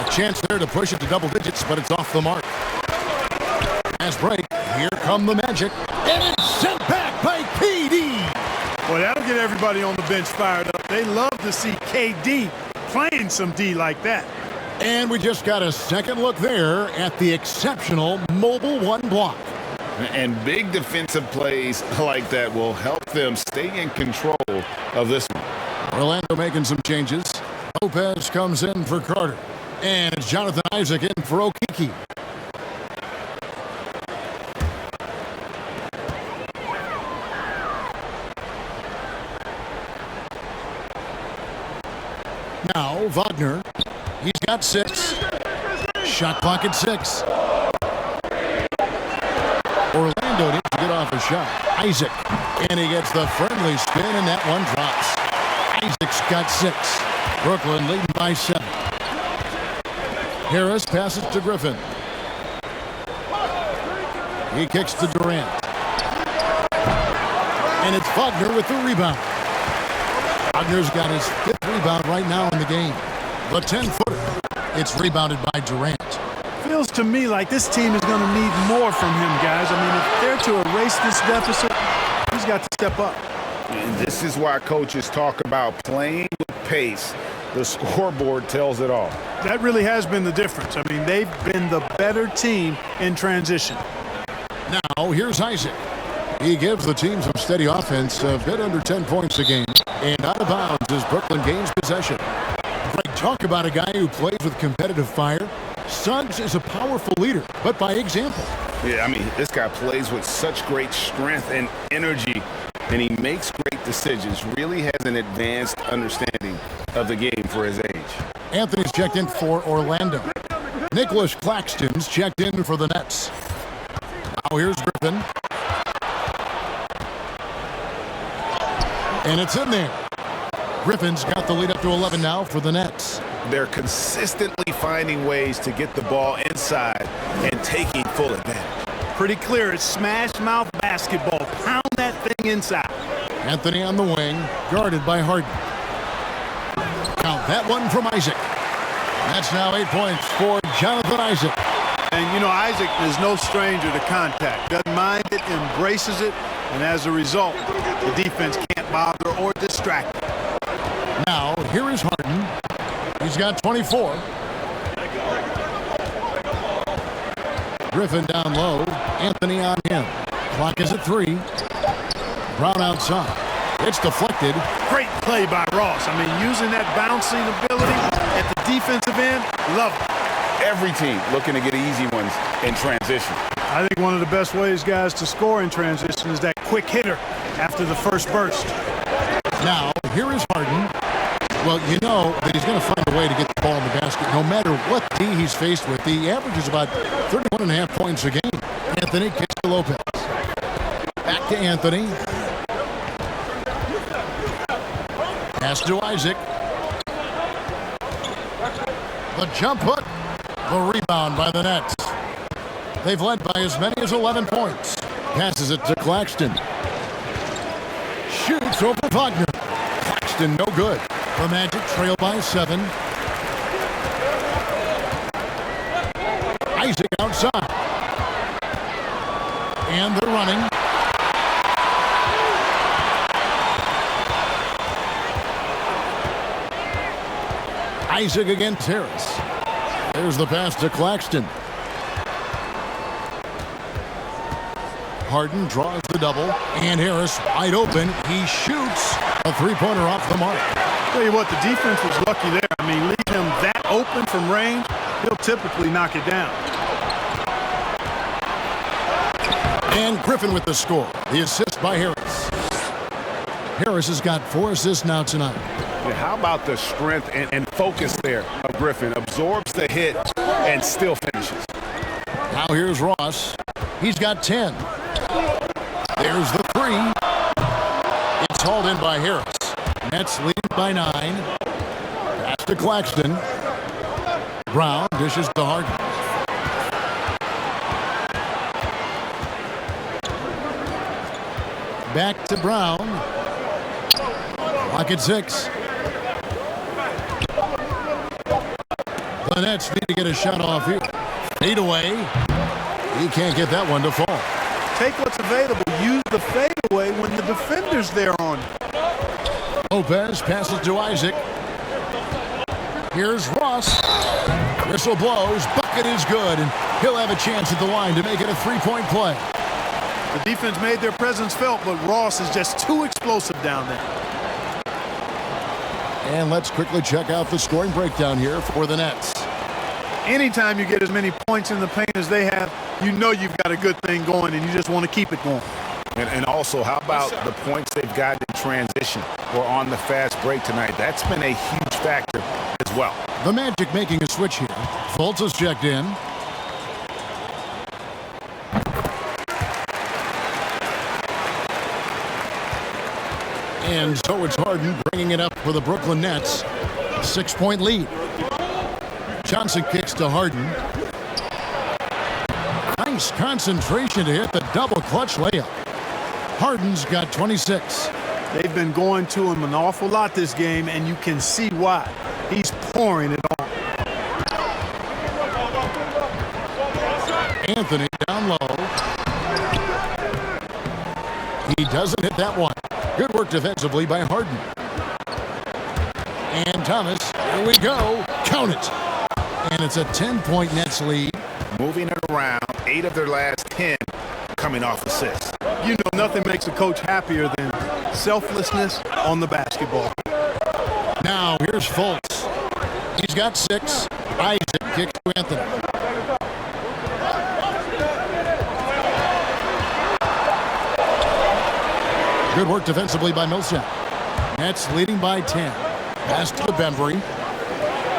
A chance there to push it to double digits, but it's off the mark. Fast break. Here come the Magic. And it's sent back by KD. Well, that'll get everybody on the bench fired up. They love to see KD playing some D like that. And we just got a second look there at the exceptional mobile 1 block. And big defensive plays like that will help them stay in control of this one. Orlando making some changes. Lopez comes in for Carter. And it's Jonathan Isaac in for Okeke. Now, Wagner. He's got 6. Shot clock at 6. Orlando needs to get off a shot. Isaac. And he gets the friendly spin, and that one drops. Isaac's got 6. Brooklyn leading by 7. Harris passes to Griffin. He kicks to Durant. And it's Wagner with the rebound. Wagner's got his 5th rebound right now in the game. The 10-footer. It's rebounded by Durant. Feels to me like this team is going to need more from him, guys. I mean, if they're to erase this deficit, he's got to step up. And this is why coaches talk about playing with pace. The scoreboard tells it all. That really has been the difference. I mean, they've been the better team in transition. Now, here's Isaac. He gives the team some steady offense, a bit under 10 points a game. And out of bounds as Brooklyn gains possession. Greg, talk about a guy who plays with competitive fire. Suggs is a powerful leader, but by example. Yeah, I mean, this guy plays with such great strength and energy, and he makes great decisions, really has an advanced understanding of the game for his age. Anthony's checked in for Orlando. Nicholas Claxton's checked in for the Nets. Now here's Griffin. And it's in there. Griffin's got the lead up to 11 now for the Nets. They're consistently finding ways to get the ball inside and taking full advantage. Pretty clear. It's smash mouth basketball. Pound that thing inside. Anthony on the wing, guarded by Harden. Count that one from Isaac. That's now 8 points for Jonathan Isaac. And, you know, Isaac is no stranger to contact. Doesn't mind it, embraces it, and as a result, the defense can't bother or distract him. Now, here is Harden. He's got 24. Griffin down low. Anthony on him. Clock is at 3. Brown outside. It's deflected. Great play by Ross. I mean, using that bouncing ability at the defensive end, love it. Every team looking to get easy ones in transition. I think one of the best ways, guys, to score in transition is that quick hitter after the first burst. Now, here is Harden. Well, you know that he's going to find a way to get the ball in the basket no matter what D he's faced with. The average is about 31.5 points a game. Anthony kicks to Lopez. Back to Anthony. Pass to Isaac. The jump hook. The rebound by the Nets. They've led by as many as 11 points. Passes it to Claxton. Shoots over Wagner. Claxton no good. The Magic trail by 7. Isaac outside. And they're running. Isaac against Harris. There's the pass to Claxton. Harden draws the double, and Harris wide open. He shoots a three-pointer off the mark. Tell you what, the defense was lucky there. I mean, leave him that open from range, he'll typically knock it down. And Griffin with the score. The assist by Harris. Harris has got 4 assists now tonight. Yeah, how about the strength and focus there of Griffin? Absorbs the hit and still finishes. Now here's Ross. He's got 10. There's the 3. It's hauled in by Harris. Nets leading by 9. Pass to Claxton. Brown dishes to Harden. Back to Brown. Clock at 6. The Nets need to get a shot off here. Fade away. He can't get that one to fall. Take what's available. Use the fadeaway when the defender's there on you. Lopez passes to Isaac. Here's Ross. Whistle blows. Bucket is good, and he'll have a chance at the line to make it a three-point play. The defense made their presence felt, but Ross is just too explosive down there. And let's quickly check out the scoring breakdown here for the Nets. Anytime you get as many points in the paint as they have, you know you've got a good thing going, and you just want to keep it going. And also, how about the points they've got in transition or on the fast break tonight? That's been a huge factor as well. The Magic making a switch here. Fultz is checked in. And so it's Harden bringing it up for the Brooklyn Nets. 6-point lead. Johnson kicks to Harden. Nice concentration to hit the double clutch layup. Harden's got 26. They've been going to him an awful lot this game, and you can see why. He's pouring it on. Anthony down low. He doesn't hit that one. Good work defensively by Harden. And Thomas, here we go. Count it. And it's a 10-point Nets lead. Moving it around, 8 of their last 10 coming off assists. You know, nothing makes a coach happier than selflessness on the basketball. Now here's Fultz. He's got 6. Isaac kicks to Anthony. Good work defensively by Millsap. Nets leading by 10. Pass to Bembry.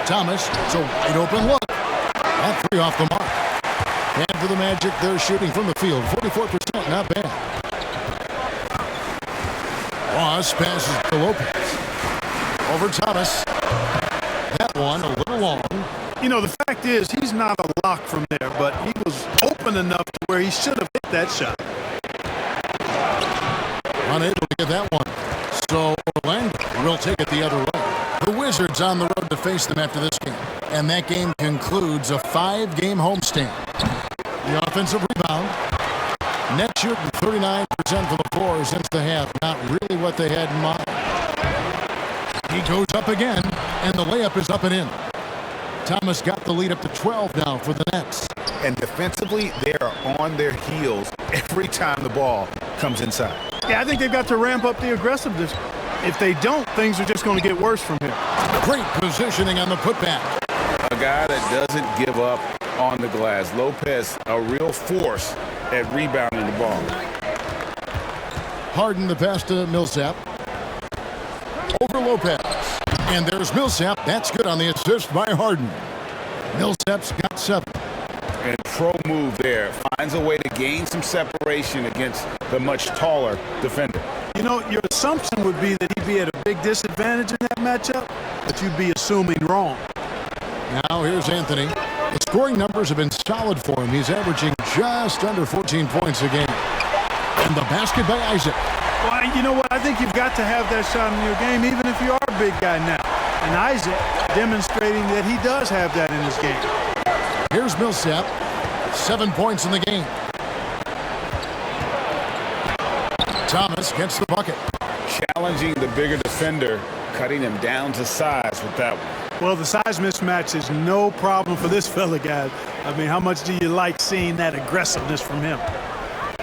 Thomas, it's a wide open look. That 3 off the mark. And for the Magic, they're shooting from the field. 44%, not bad. Ross passes to Lopez. Over Thomas. That one a little long. You know, the fact is, he's not a lock from there, but he was open enough to where he should have hit that shot. Unable to get that one. So Orlando will take it the other way. The Wizards on the road to face them after this game. And that game concludes a 5-game homestand. The offensive rebound. Net shooting 39% from the floor since the half. Not really what they had in mind. He goes up again, and the layup is up and in. Thomas got the lead up to 12 now for the Nets. And defensively, they are on their heels every time the ball comes inside. Yeah, I think they've got to ramp up the aggressiveness. If they don't, things are just going to get worse from here. Great positioning on the putback. A guy that doesn't give up on the glass. Lopez, a real force at rebounding the ball. Harden the pass to Millsap. Over Lopez. And there's Millsap. That's good on the assist by Harden. Millsap's got 7. And pro move there. Finds a way to gain some separation against the much taller defender. You know, your assumption would be that he'd be at a big disadvantage in that matchup, but you'd be assuming wrong. Now here's Anthony. The scoring numbers have been solid for him. He's averaging just under 14 points a game. And the basket by Isaac. Well, you know what? I think you've got to have that shot in your game, even if you are a big guy now. And Isaac demonstrating that he does have that in his game. Here's Millsap. 7 points in the game. Thomas gets the bucket. Challenging the bigger defender, cutting him down to size with that one. Well, the size mismatch is no problem for this fella, guys. I mean, how much do you like seeing that aggressiveness from him?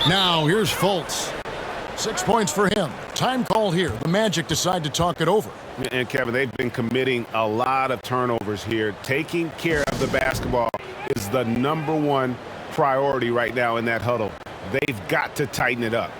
Now, here's Fultz. 6 points for him. Time call here. The Magic decide to talk it over. And, Kevin, they've been committing a lot of turnovers here. Taking care of the basketball is the #1 priority right now in that huddle. They've got to tighten it up.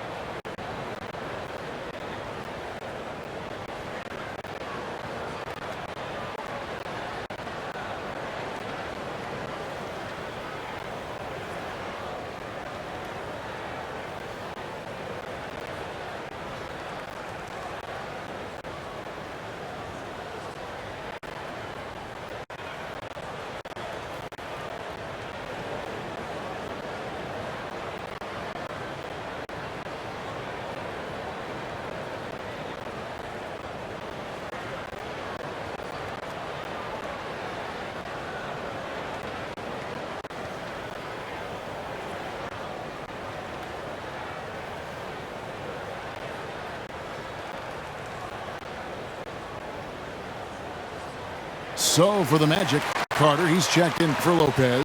So for the Magic, Carter, he's checked in for Lopez.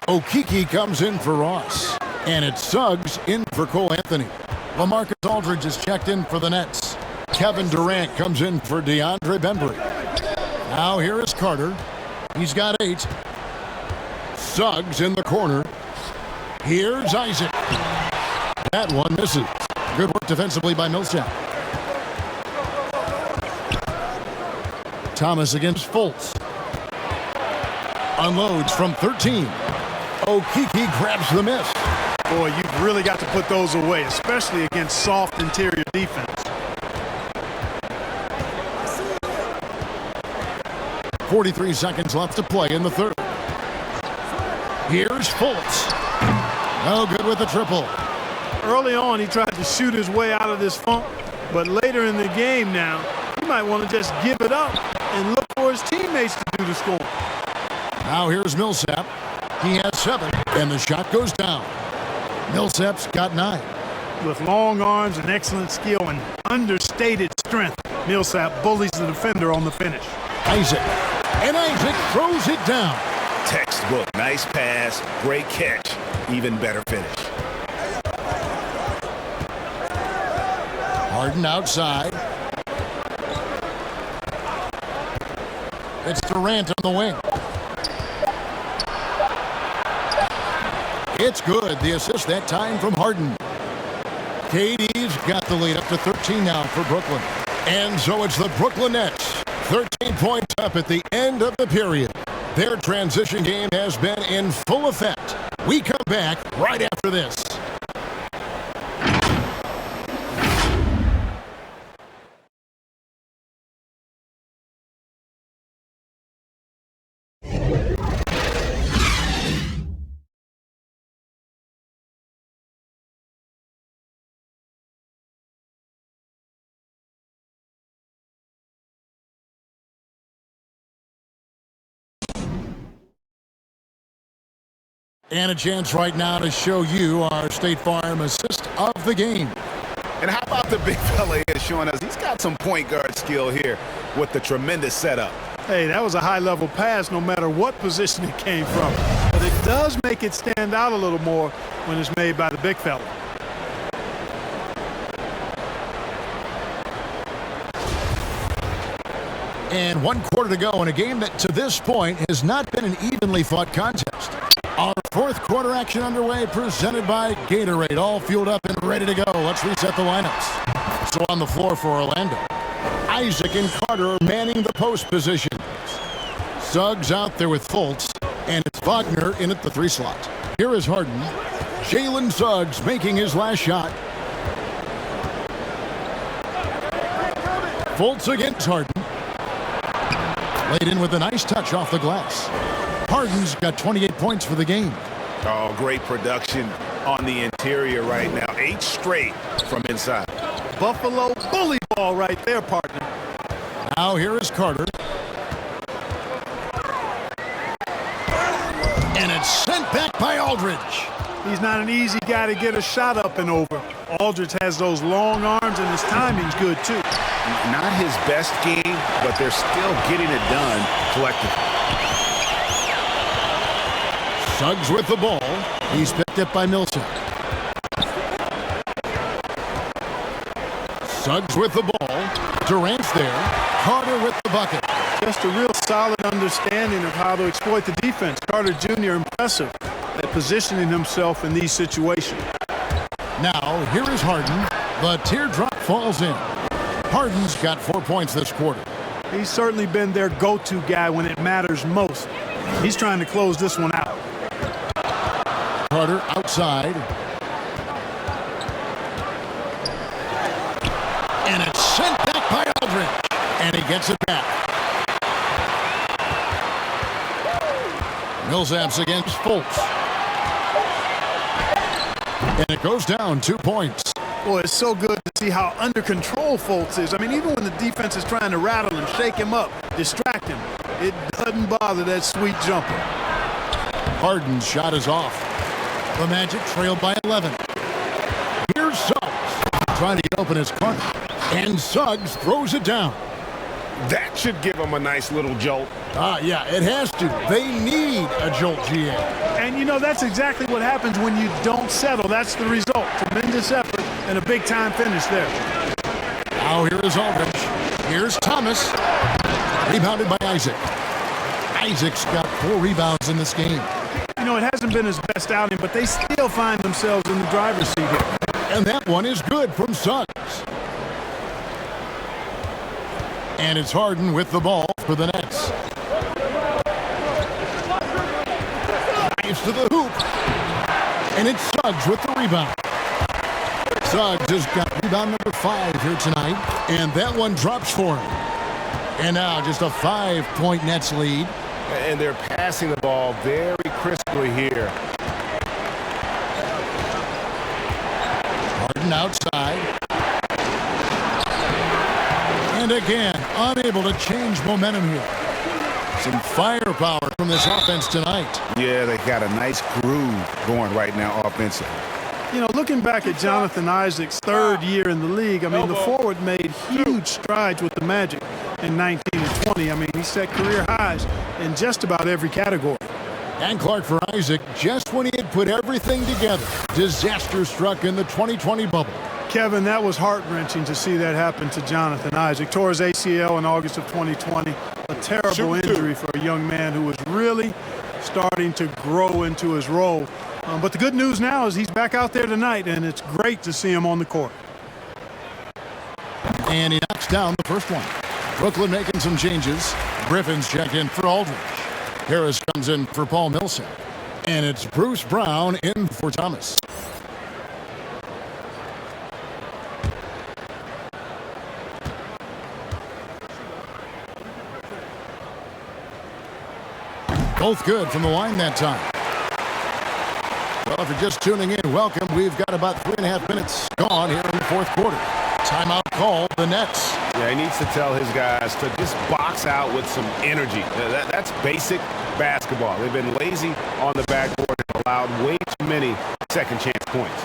Okeke comes in for Ross. And it's Suggs in for Cole Anthony. LaMarcus Aldridge is checked in for the Nets. Kevin Durant comes in for DeAndre Bembry. Now here is Carter. He's got 8. Suggs in the corner. Here's Isaac. That one misses. Good work defensively by Millsap. Thomas against Fultz. Unloads from 13. Okeke grabs the miss. Boy, you've really got to put those away, especially against soft interior defense. 43 seconds left to play in the third. Here's Fultz. No good with the triple. Early on, he tried to shoot his way out of this funk, but later in the game now, he might want to just give it up and look for his teammates to do the scoring. Now here's Millsap. He has 7, and the shot goes down. Millsap's got 9. With long arms and excellent skill and understated strength, Millsap bullies the defender on the finish. Isaac. And Isaac throws it down. Textbook. Nice pass. Great catch. Even better finish. Harden outside. It's Durant on the wing. It's good. The assist that time from Harden. KD's got the lead up to 13 now for Brooklyn. And so it's the Brooklyn Nets. 13 points up at the end of the period. Their transition game has been in full effect. We come back right after this. And a chance right now to show you our State Farm assist of the game. And how about the big fella here showing us he's got some point guard skill here with the tremendous setup. Hey, that was a high-level pass no matter what position it came from. But it does make it stand out a little more when it's made by the big fella. And 1 quarter to go in a game that to this point has not been an evenly fought contest. Our 4th quarter action underway, presented by Gatorade, all fueled up and ready to go. Let's reset the lineups. So on the floor for Orlando, Isaac and Carter are manning the post positions. Suggs out there with Fultz, and it's Wagner in at the 3 slot. Here is Harden. Jalen Suggs making his last shot. Fultz against Harden. Laid in with a nice touch off the glass. Harden's got 28 points for the game. Oh, great production on the interior right now. 8 straight from inside. Buffalo bully ball right there, partner. Now here is Carter. And it's sent back by Aldridge. He's not an easy guy to get a shot up and over. Aldridge has those long arms, and his timing's good, too. Not his best game, but they're still getting it done collectively. Suggs with the ball. He's picked up by Millsap. Suggs with the ball. Durant's there. Carter with the bucket. Just a real solid understanding of how to exploit the defense. Carter Jr. impressive at positioning himself in these situations. Now, here is Harden. The teardrop falls in. Harden's got 4 points this quarter. He's certainly been their go-to guy when it matters most. He's trying to close this one out. Carter outside. And it's sent back by Aldridge. And he gets it back. Millsap's against Fultz. And it goes down 2 points. Boy, it's so good to see how under control Fultz is. I mean, even when the defense is trying to rattle him, shake him up, distract him, it doesn't bother that sweet jumper. Harden's shot is off. The Magic trailed by 11. Here's Suggs trying to get open his corner. And Suggs throws it down. That should give them a nice little jolt. Yeah, it has to. They need a jolt, GA. And, you know, that's exactly what happens when you don't settle. That's the result. Tremendous effort and a big-time finish there. Now here is Aldridge. Here's Thomas. Rebounded by Isaac. Isaac's got 4 rebounds in this game. You know, it hasn't been his best outing, but they still find themselves in the driver's seat here. And that one is good from Suggs. And it's Harden with the ball for the Nets. Drives to the hoop. And it's Suggs with the rebound. Suggs has got rebound number 5 here tonight. And that one drops for him. And now just a 5-point Nets lead. And they're passing the ball very crisply here. Harden outside. And again, unable to change momentum here. Some firepower from this offense tonight. Yeah, they got a nice groove going right now offensively. You know, looking back at Jonathan Isaac's 3rd year in the league, I mean, the forward made huge strides with the Magic in 19 and 20. I mean, he set career highs in just about every category. And Clark for Isaac, just when he had put everything together, disaster struck in the 2020 bubble. Kevin, that was heart-wrenching to see that happen to Jonathan Isaac. Tore his ACL in August of 2020. A terrible injury for a young man who was really starting to grow into his role. But the good news now is he's back out there tonight, and it's great to see him on the court. And he knocks down the first one. Brooklyn making some changes. Griffin's checked in for Aldridge. Harris comes in for Paul Millsap. And it's Bruce Brown in for Thomas. Both good from the line that time. Well, if you're just tuning in, welcome. We've got about 3.5 minutes gone here in the 4th quarter. Timeout call, the Nets. Yeah, he needs to tell his guys to just box out with some energy. That's basic basketball. They've been lazy on the backboard and allowed way too many second chance points.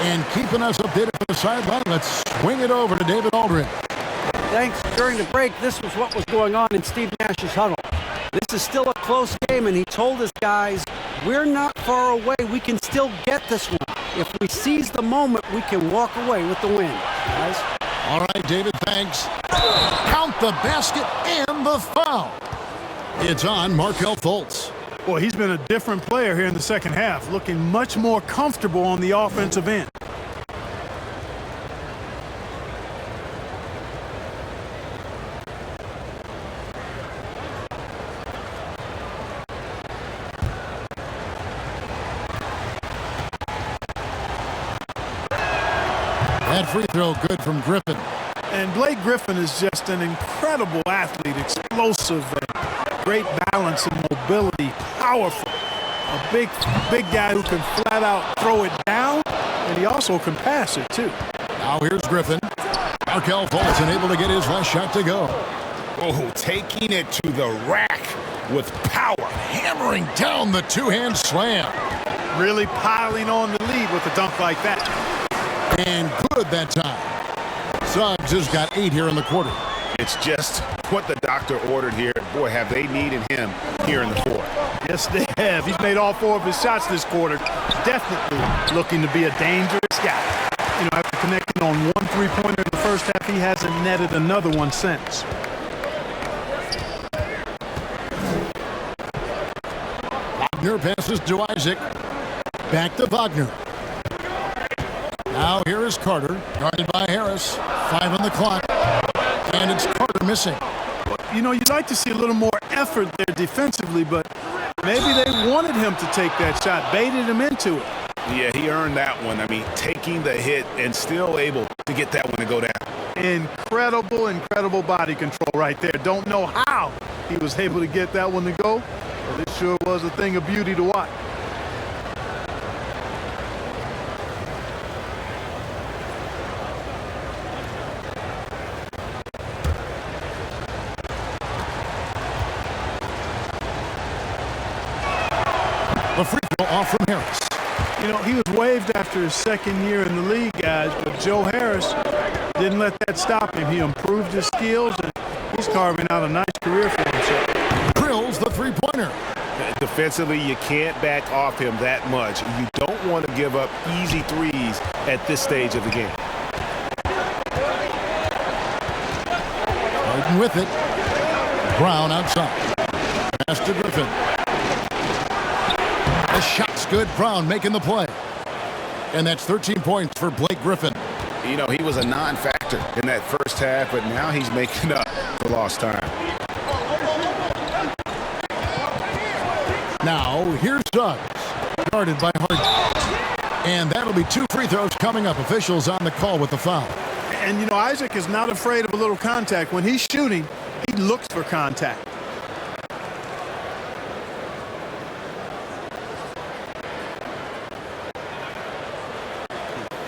And keeping us updated from the sideline, let's swing it over to David Aldridge. Thanks. During the break, this was what was going on in Steve Nash's huddle. This is still a close game, and he told his guys, we're not far away. We can still get this one. If we seize the moment, we can walk away with the win. Guys. All right, David, thanks. Count the basket and the foul. It's on Markelle Fultz. Boy, he's been a different player here in the second half, looking much more comfortable on the offensive end. That free throw good from Griffin. And Blake Griffin is just an incredible athlete, explosive, and great balance and mobility, powerful. A big guy who can flat out throw it down, and he also can pass it too. Now here's Griffin. Markelle Fultz unable to get his last shot to go. Oh, taking it to the rack with power. Hammering down the two-hand slam. Really piling on the lead with a dunk like that. And good that time. Suggs has got 8 here in the quarter. It's just what the doctor ordered here. Boy, have they needed him here in the fourth. Yes, they have. He's made all 4 of his shots this quarter. Definitely looking to be a dangerous guy. You know, after connecting on 1 3-pointer in the first half, he hasn't netted another one since. Wagner passes to Isaac. Back to Wagner. Now here is Carter, guarded by Harris. 5 on the clock, and it's Carter missing. You know, you'd like to see a little more effort there defensively, but maybe they wanted him to take that shot, baited him into it. Yeah, he earned that one. I mean, taking the hit and still able to get that one to go down. Incredible body control right there. Don't know how he was able to get that one to go, but it sure was a thing of beauty to watch. The free throw off from Harris. You know, he was waived after his second year in the league, guys, but Joe Harris didn't let that stop him. He improved his skills, and he's carving out a nice career for himself. Drills the three-pointer. Defensively, you can't back off him that much. You don't want to give up easy threes at this stage of the game. Harden with it. Brown outside. Pass to Griffin. The shot's good. Brown making the play. And that's 13 points for Blake Griffin. You know, he was a non-factor in that first half, but now he's making up for lost time. Now, here's Suggs, guarded by Harden. And that'll be 2 free throws coming up. Officials on the call with the foul. And, you know, Isaac is not afraid of a little contact. When he's shooting, he looks for contact.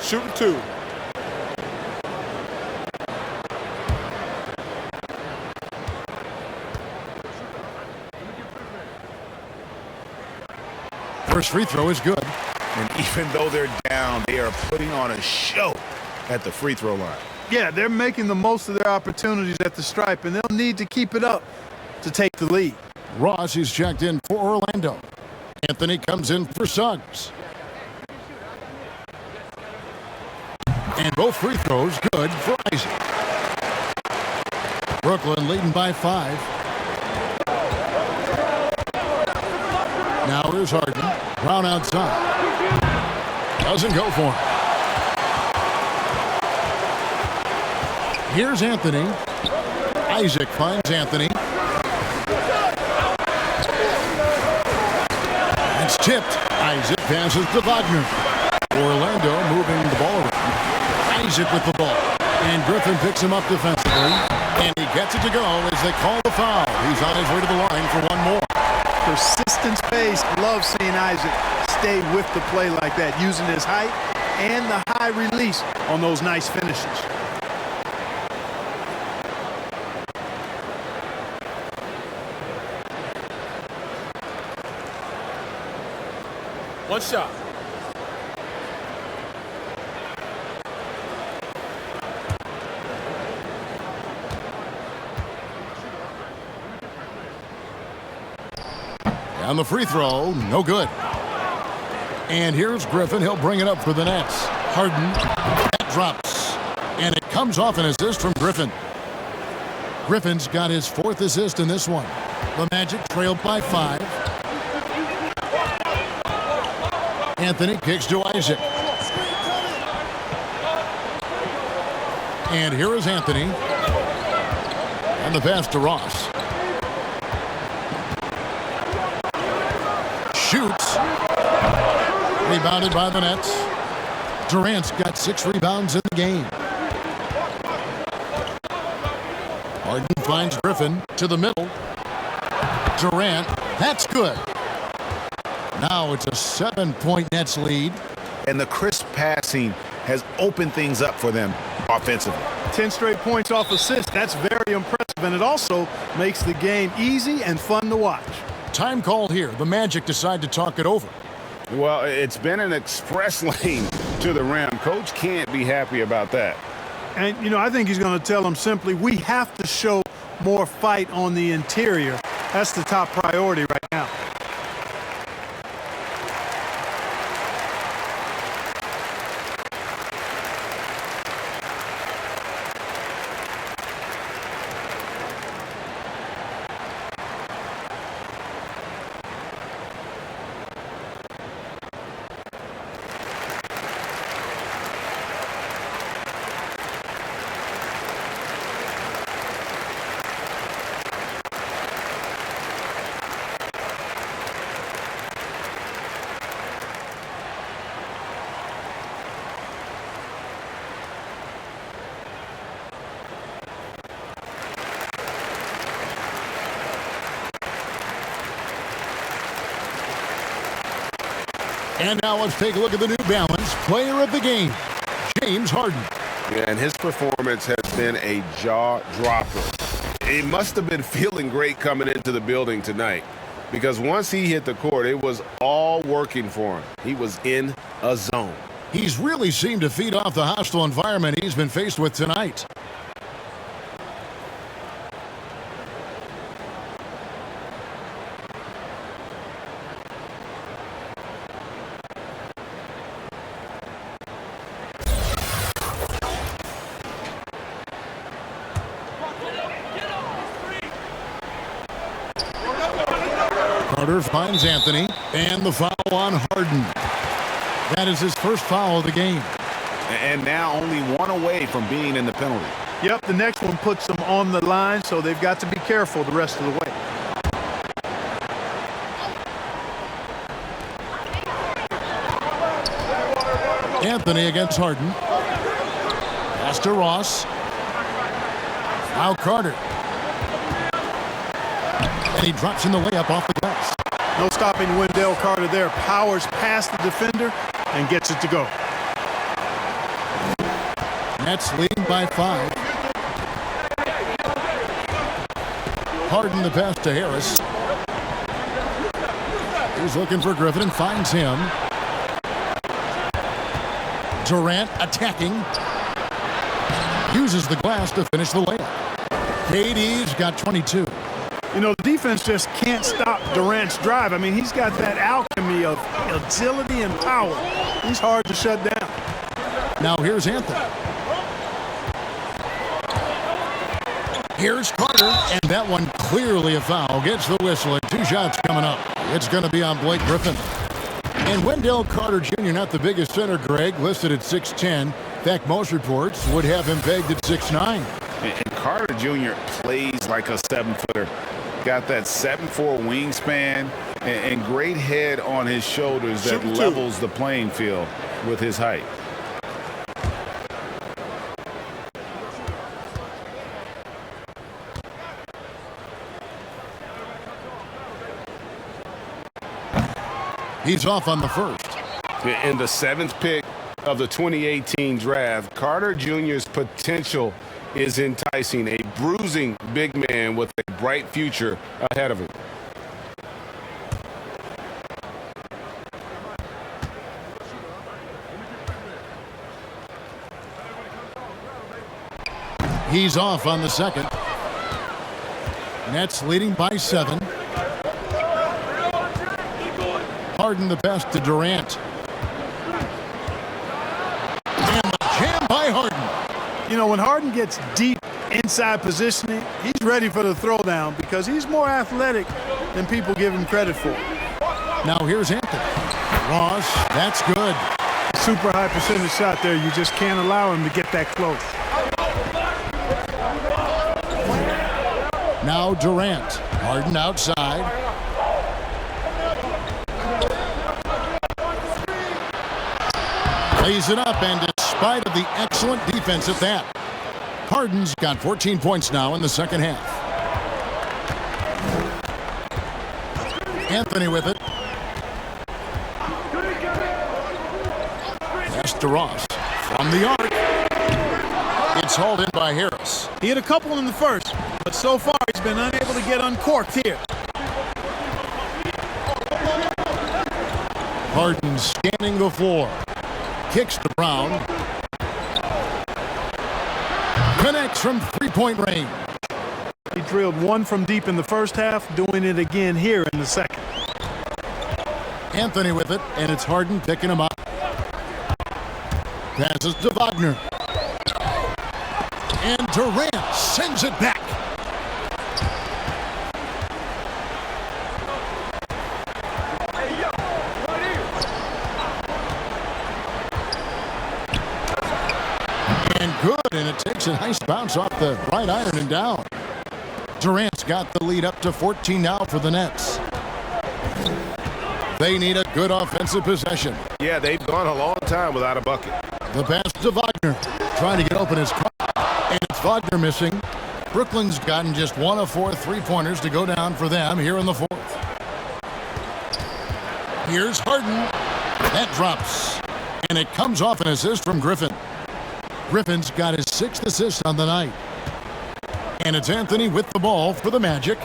Shooting 2. First free throw is good. And even though they're down, they are putting on a show at the free throw line. Yeah, they're making the most of their opportunities at the stripe, and they'll need to keep it up to take the lead. Ross is checked in for Orlando. Anthony comes in for Suggs. And both free throws good for Isaac. Brooklyn leading by 5. Now here's Harden. Brown outside. Doesn't go for him. Here's Anthony. Isaac finds Anthony. It's tipped. Isaac passes to Wagner. Orlando moving the ball around. Isaac with the ball. And Griffin picks him up defensively. And he gets it to go as they call the foul. He's on his way to the line for one more. Persistence pace. Love seeing Isaac stay with the play like that, using his height and the high release on those nice finishes. One shot. And the free throw, no good. And here's Griffin. He'll bring it up for the Nets. Harden, that drops. And it comes off an assist from Griffin. Griffin's got his 4th assist in this one. The Magic trailed by 5. Anthony kicks to Isaac. And here is Anthony. And the pass to Ross. Shoots. Rebounded by the Nets. Durant's got 6 rebounds in the game. Harden finds Griffin to the middle. Durant, that's good. Now it's a 7-point Nets lead. And the crisp passing has opened things up for them offensively. 10 straight points off assists. That's very impressive, and it also makes the game easy and fun to watch. Time called here. The Magic decide to talk it over. Well, it's been an express lane to the rim. Coach can't be happy about that. And, you know, I think he's going to tell them simply, we have to show more fight on the interior. That's the top priority right now. And now let's take a look at the New Balance player of the game, James Harden. Yeah, and his performance has been a jaw-dropper. He must have been feeling great coming into the building tonight, because once he hit the court, it was all working for him. He was in a zone. He's really seemed to feed off the hostile environment he's been faced with tonight. Carter finds Anthony, and the foul on Harden. That is his first foul of the game. And now only one away from being in the penalty. Yep, the next one puts them on the line, so they've got to be careful the rest of the way. Anthony against Harden. Pass to Ross. Now Carter. And he drops in the layup off the glass. No stopping Wendell Carter there. Powers past the defender and gets it to go. Nets leading by 5. Harden the pass to Harris. He's looking for Griffin and finds him. Durant attacking. Uses the glass to finish the layup. KD's got 22. You know, the defense just can't stop Durant's drive. I mean, he's got that alchemy of agility and power. He's hard to shut down. Now here's Anthony. Here's Carter, and that one clearly a foul. Gets the whistle, and 2 shots coming up. It's going to be on Blake Griffin. And Wendell Carter Jr., not the biggest center, Greg, listed at 6'10". In fact, most reports would have him pegged at 6'9". And Carter Jr. plays like a 7-footer. Got that 7'4" wingspan and great head on his shoulders that levels the playing field with his height. He's off on the first. In the 7th pick of the 2018 draft, Carter Jr.'s potential is enticing. A bruising big man with a bright future ahead of him. He's off on the second. Nets leading by 7. Harden the pass to Durant. And the jam by Harden. You know, when Harden gets deep inside positioning, he's ready for the throwdown because he's more athletic than people give him credit for. Now here's Anthony. Ross, that's good. Super high percentage shot there. You just can't allow him to get that close. Now Durant. Harden outside. Lays it up, and despite of the excellent defense at that, Harden's got 14 points now in the second half. Anthony with it. Pass to Ross. From the arc. It's hauled in by Harris. He hit a couple in the first, but so far he's been unable to get uncorked here. Harden scanning the floor. Kicks to Brown. Connects from three-point range. He drilled one from deep in the first half, doing it again here in the second. Anthony with it, and it's Harden picking him up. Passes to Wagner. And Durant sends it back. And good, and it takes a nice bounce off the right iron and down. Durant's got the lead up to 14 now for the Nets. They need a good offensive possession. Yeah, they've gone a long time without a bucket. The pass to Wagner, trying to get open his car, and it's Wagner missing. Brooklyn's gotten just 1 of 4 three-pointers to go down for them here in the fourth. Here's Harden. That drops, and it comes off an assist from Griffin. Griffin's got his 6th assist on the night. And it's Anthony with the ball for the Magic.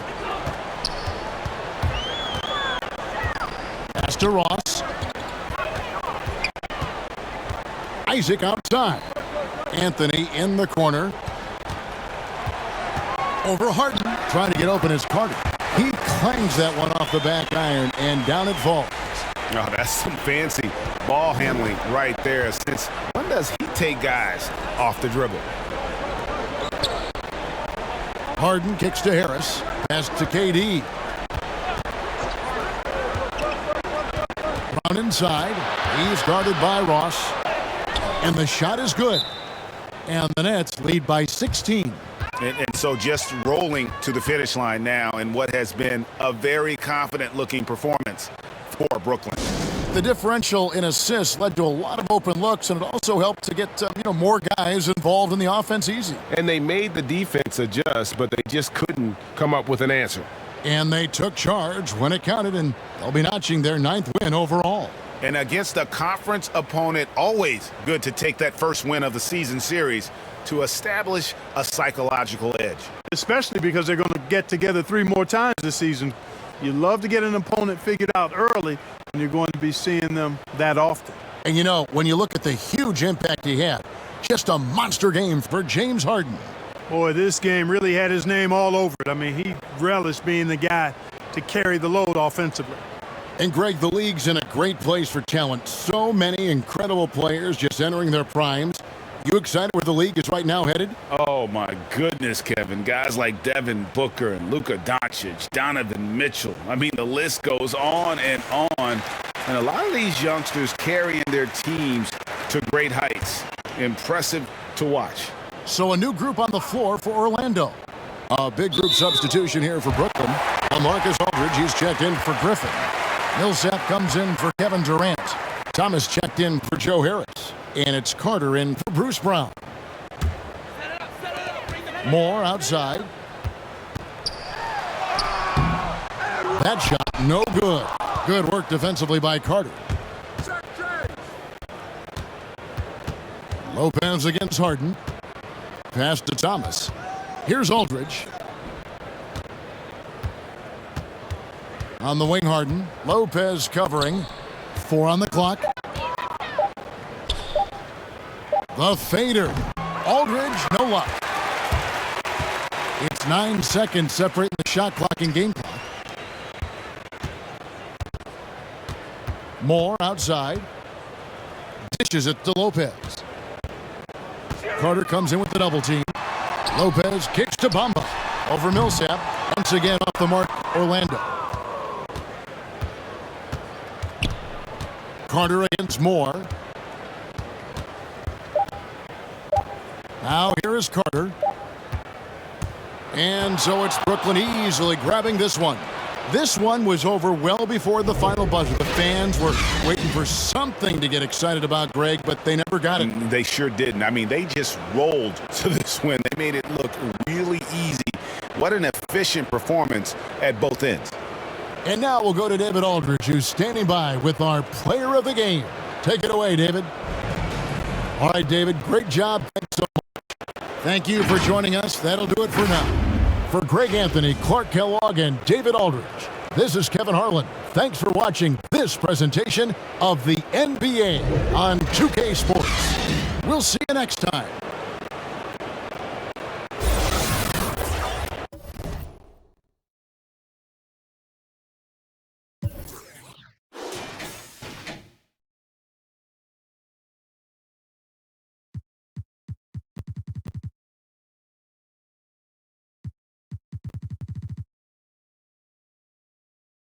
Pass to Ross. Isaac outside. Anthony in the corner. Over Harden. Trying to get open is Carter. He clangs that one off the back iron, and down it falls. Oh, that's some fancy ball handling right there. Since when does he take guys off the dribble? Harden kicks to Harris. Pass to KD. Brown inside. He's guarded by Ross. And the shot is good. And the Nets lead by 16. And so just rolling to the finish line now in what has been a very confident-looking performance for Brooklyn. The differential in assists led to a lot of open looks, and it also helped to get more guys involved in the offense easy. And they made the defense adjust, but they just couldn't come up with an answer. And they took charge when it counted, and they'll be notching their 9th win overall. And against a conference opponent, always good to take that first win of the season series to establish a psychological edge. Especially because they're going to get together 3 more times this season. You love to get an opponent figured out early, and you're going to be seeing them that often. And when you look at the huge impact he had, just a monster game for James Harden. Boy, this game really had his name all over it. I mean, he relished being the guy to carry the load offensively. And Greg, the league's in a great place for talent. So many incredible players just entering their primes. You excited where the league is right now headed? Oh, my goodness, Kevin. Guys like Devin Booker and Luka Doncic, Donovan Mitchell. I mean, the list goes on and on. And a lot of these youngsters carrying their teams to great heights. Impressive to watch. So a new group on the floor for Orlando. A big group substitution here for Brooklyn. Marcus Aldridge, he's checked in for Griffin. Millsap comes in for Kevin Durant. Thomas checked in for Joe Harris. And it's Carter in for Bruce Brown. Moore outside. That shot, no good. Good work defensively by Carter. Lopez against Harden. Pass to Thomas. Here's Aldridge. On the wing, Harden. Lopez covering. 4 on the clock. The fader. Aldridge, no luck. It's 9 seconds separating the shot clock and game clock. Moore outside. Dishes it to Lopez. Carter comes in with the double team. Lopez kicks to Bamba. Over Millsap. Once again off the mark, Orlando. Carter against Moore. Now here is Carter. And so it's Brooklyn easily grabbing this one. This one was over well before the final buzzer. The fans were waiting for something to get excited about, Greg, but they never got it. They sure didn't. I mean, they just rolled to this win. They made it look really easy. What an efficient performance at both ends. And now we'll go to David Aldridge, who's standing by with our player of the game. Take it away, David. All right, David, great job. Thanks so much. Thank you for joining us. That'll do it for now. For Greg Anthony, Clark Kellogg, and David Aldridge, this is Kevin Harlan. Thanks for watching this presentation of the NBA on 2K Sports. We'll see you next time.